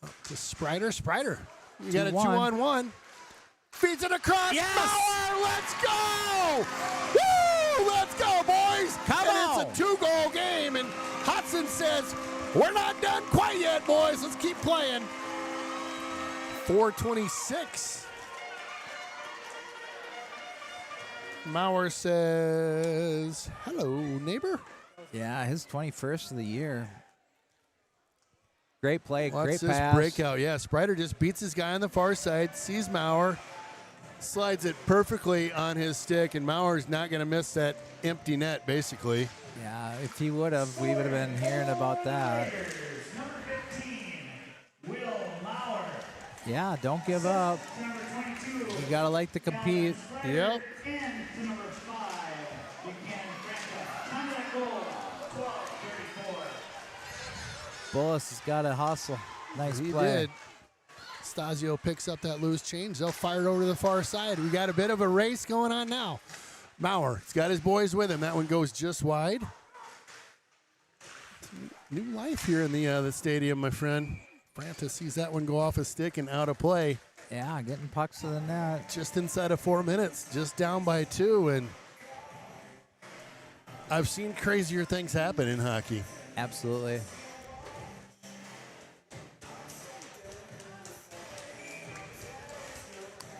Up to Sprider. Sprider. You got a 2-on-1. Feeds it across. Yes! Maurer, let's go! Woo! Let's go, boys! Come on! It's a 2-goal game, and Hudson says, we're not done quite yet, boys. Let's keep playing. 4:26. Maurer says, hello, neighbor. Yeah, his 21st of the year. Great play, Watch great this pass. breakout. Yeah, Sprider just beats his guy on the far side, sees Maurer, slides it perfectly on his stick, and Maurer's not going to miss that empty net, basically. Yeah, if he would have, we would have been hearing about that. Number 15, Will Maurer. Yeah, don't give up. Number 22, You got to like to compete. Yep. and to number 5, Buchanan Franta. Time of that goal, 12:34. Bullis has got to hustle. Nice He play. did. Stasio picks up that loose change. They'll fire it over to the far side. We got a bit of a race going on now. Maurer, he's got his boys with him. That one goes just wide. New life here in the stadium, my friend. Frantis sees that one go off a stick and out of play. Yeah, getting pucks to the net. Just inside of 4 minutes, just down by 2, and I've seen crazier things happen in hockey. Absolutely.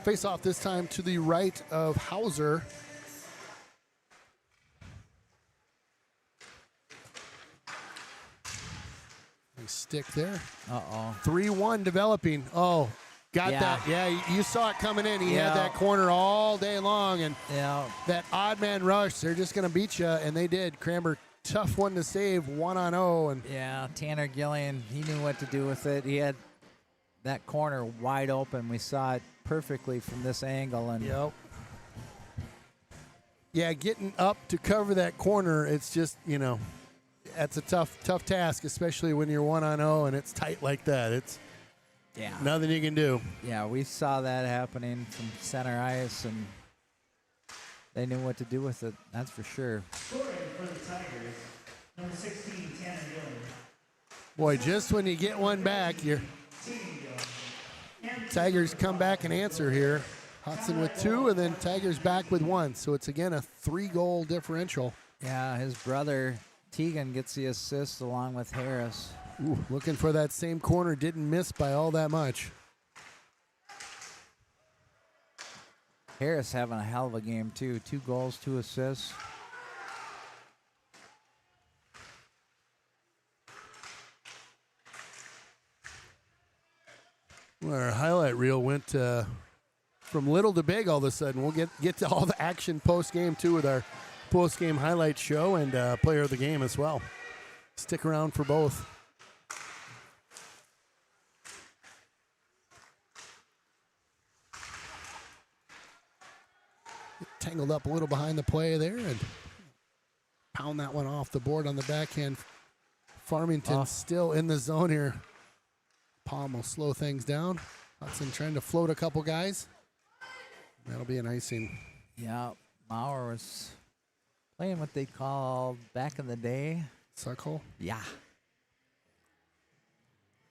Face off this time to the right of Hauser. Nice stick there. Uh-oh. 3-1 developing. Oh, got that. Yeah, you saw it coming in. He had that corner all day long, and that odd man rush, they're just going to beat you, and they did. Cranber, tough one to save, 1-0. And yeah, Tanner Gillian, he knew what to do with it. He had that corner wide open. We saw it perfectly from this angle. And yeah, getting up to cover that corner, it's just, that's a tough task, especially when you're 1-0 and it's tight like that. It's nothing you can do. Yeah, we saw that happening from center ice, and they knew what to do with it. That's for sure. Scoring for the Tigers, number 16, Tanner Gillian. Boy, just when you get one back, your Tigers come back and answer here. Hudson with 2, and then Tigers back with 1. So it's, again, a 3-goal differential. Yeah, his brother Tegan gets the assist along with Harris. Ooh, looking for that same corner. Didn't miss by all that much. Harris having a hell of a game, too. 2 goals, 2 assists. Well, our highlight reel went from little to big all of a sudden. We'll get to all the action post-game, too, with our post-game highlight show and player of the game as well. Stick around for both. Tangled up a little behind the play there and pound that one off the board on the backhand. Farmington still in the zone here. Palm will slow things down. Hudson trying to float a couple guys. That'll be an icing. Yeah, Maurer was playing what they called back in the day. Suckhole? Yeah.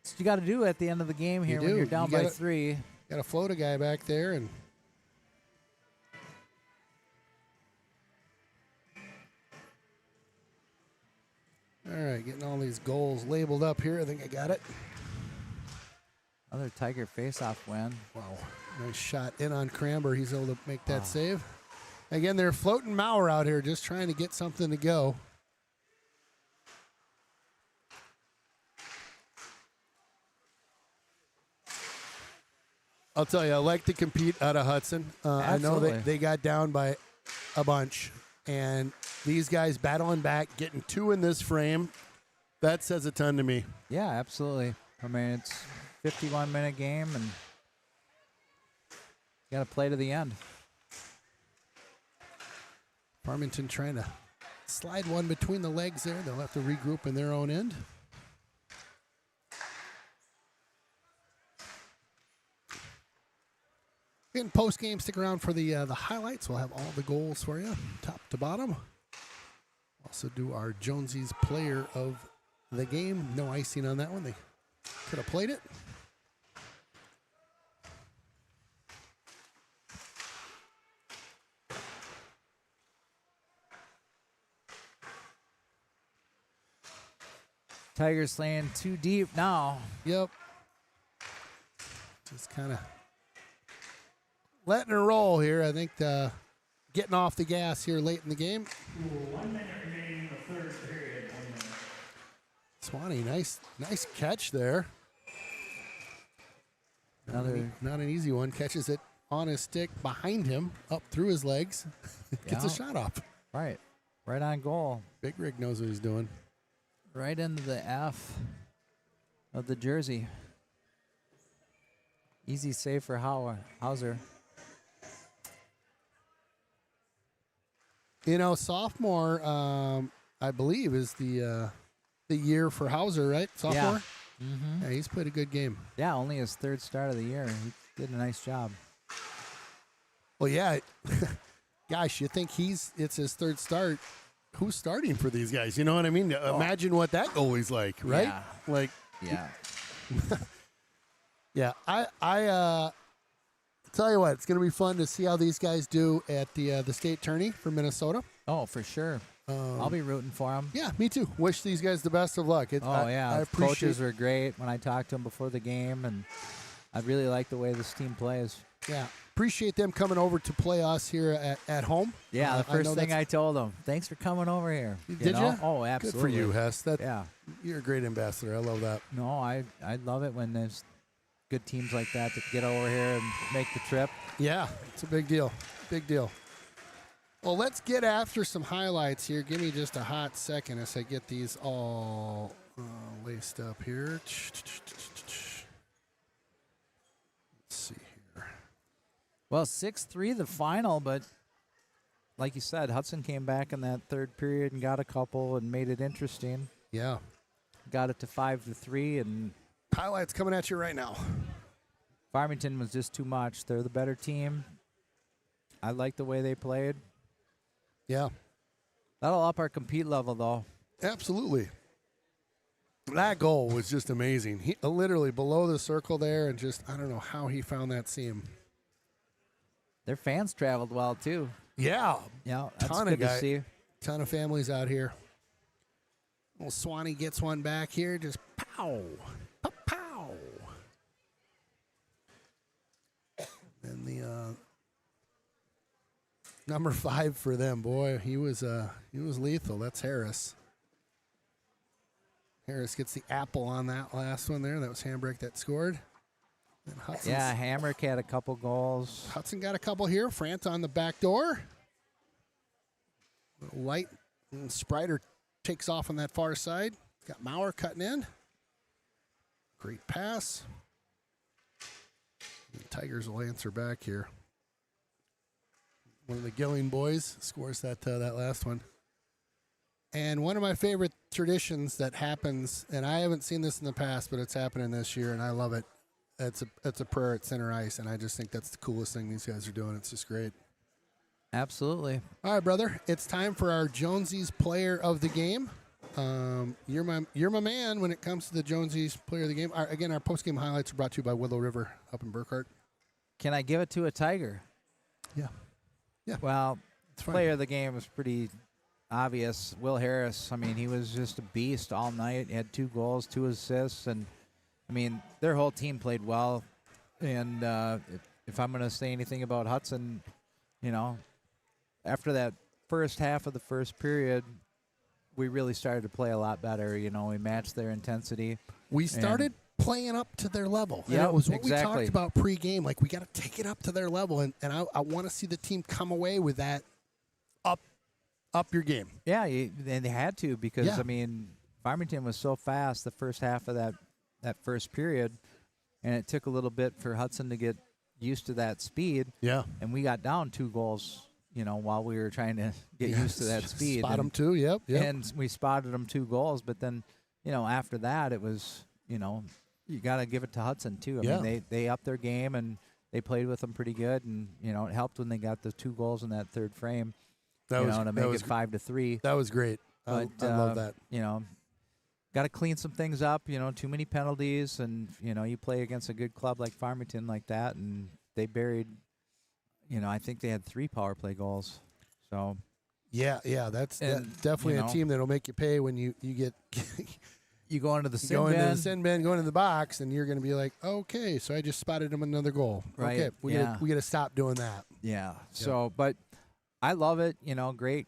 That's what you got to do at the end of the game here when you're down by 3. Got to float a guy back there. And all right, getting all these goals labeled up here. I think I got it. Another Tiger face-off win. Wow. Nice shot in on Cranber. He's able to make that save. Again, they're floating Maurer out here, just trying to get something to go. I'll tell you, I like to compete out of Hudson. I know they got down by a bunch, and these guys battling back, getting 2 in this frame, that says a ton to me. Yeah, absolutely. I mean, it's 51-minute game, and you got to play to the end. Farmington trying to slide one between the legs there. They'll have to regroup in their own end. In post-game, stick around for the highlights. We'll have all the goals for you, top to bottom. Also do our Jonesy's player of the game. No icing on that one. They could have played it. Tigers laying 2 deep now. Yep. Just kind of letting her roll here. I think getting off the gas here late in the game. 1 minute remaining in the third period. 1 minute. Swanee, nice catch there. Not an easy one. Catches it on his stick behind him, up through his legs. Gets a shot off. Right on goal. Big Rig knows what he's doing. Right into the F of the jersey. Easy save for Hauser. Sophomore, I believe, is the year for Hauser, right? Sophomore? Mm-hmm. Yeah, he's played a good game. Yeah, only his third start of the year. He did a nice job. Well, yeah. Gosh, you think it's his third start. Who's starting for these guys? You know what I mean? Imagine what that goalie's like, right? Yeah. Like, yeah. Yeah, I tell you what, it's going to be fun to see how these guys do at the state tourney for Minnesota. Oh, for sure. I'll be rooting for them. Yeah, me too. Wish these guys the best of luck. I appreciate coaches were great when I talked to them before the game, and I really like the way this team plays. Yeah, appreciate them coming over to play us here at home. Yeah, the first thing I told them, thanks for coming over here. Did you? Oh, absolutely. Good for you, Hess. Yeah. You're a great ambassador. I love that. No, I love it when there's good teams like that to get over here and make the trip. Yeah, it's a big deal. Big deal. Well, let's get after some highlights here. Give me just a hot second as I get these all laced up here. Let's see here. Well, 6-3 the final, but like you said, Hudson came back in that third period and got a couple and made it interesting. Yeah. Got it to 5-3, and highlights coming at you right now. Farmington was just too much. They're the better team. I like the way they played. Yeah. That'll up our compete level, though. Absolutely. That goal was just amazing. He literally below the circle there, and just, I don't know how he found that seam. Their fans traveled well, too. Yeah. Yeah, that's good to see. Ton of families out here. Little Swanee gets one back here. Just pow. Pow, pow. And the number 5 for them, boy, he was lethal. That's Harris. Harris gets the apple on that last one there. That was Hambrick that scored. And yeah, Hamrick had a couple goals. Hudson got a couple here. France on the back door. Little light. And Sprider takes off on that far side. Got Maurer cutting in. Great pass. The Tigers will answer back here. One of the Gilling boys scores that last one. And one of my favorite traditions that happens, and I haven't seen this in the past, but it's happening this year, and I love it. It's a prayer at center ice, and I just think that's the coolest thing these guys are doing. It's just great. Absolutely. All right, brother. It's time for our Jonesy's Player of the Game. You're my man when it comes to the Jonesy's Player of the Game. Again, our post-game highlights are brought to you by Willow River up in Burkhart. Can I give it to a Tiger? Yeah. Yeah. Well, player of the game was pretty obvious. Will Harris, I mean, he was just a beast all night. He had 2 goals, 2 assists, and, I mean, their whole team played well. And if I'm going to say anything about Hudson, you know, after that first half of the first period, we really started to play a lot better. You know, we matched their intensity. We started playing up to their level. Yeah, it was what exactly. we talked about pre-game. Like, we got to take it up to their level, and I want to see the team come away with that up your game. Yeah, and they had to because, I mean, Farmington was so fast the first half of that first period, and it took a little bit for Hudson to get used to that speed. Yeah. And we got down 2 goals, you know, while we were trying to get used to that speed. Spot them too, yep. And we spotted them 2 goals, but then, you know, after that it was, you know, you got to give it to Hudson too. I mean, they upped their game and they played with them pretty good, and, you know, it helped when they got the 2 goals in that third frame. To make it 5-3. That was great. But, I love that. You know, got to clean some things up. You know, too many penalties, and, you know, you play against a good club like Farmington like that, and they buried. You know, I think they had 3 power play goals. So. Yeah, that's definitely a team that'll make you pay when you get. You go into the sin bin. bin. Into the sin bin, go into the box, and you're going to be like, okay, so I just spotted him another goal. Right. Okay, we got to stop doing that. Yeah. So, but I love it. You know, great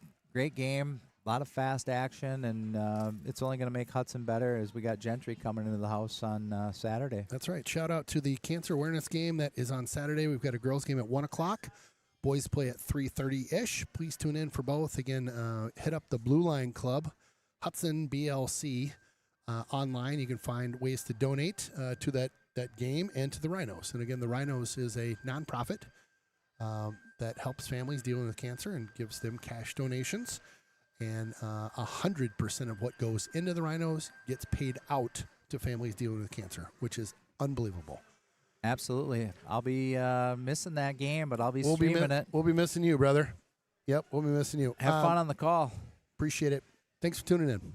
game. A lot of fast action, and it's only going to make Hudson better as we got Gentry coming into the house on Saturday. That's right. Shout out to the cancer awareness game that is on Saturday. We've got a girls game at 1 o'clock. Boys play at 3:30-ish. Please tune in for both. Again, hit up the Blue Line Club, Hudson BLC. Online, you can find ways to donate to that game and to the Rhinos. And again, the Rhinos is a nonprofit that helps families dealing with cancer and gives them cash donations. And 100% of what goes into the Rhinos gets paid out to families dealing with cancer, which is unbelievable. Absolutely. I'll be missing that game, but I'll be streaming it. We'll be missing you, brother. Yep, we'll be missing you. Have fun on the call. Appreciate it. Thanks for tuning in.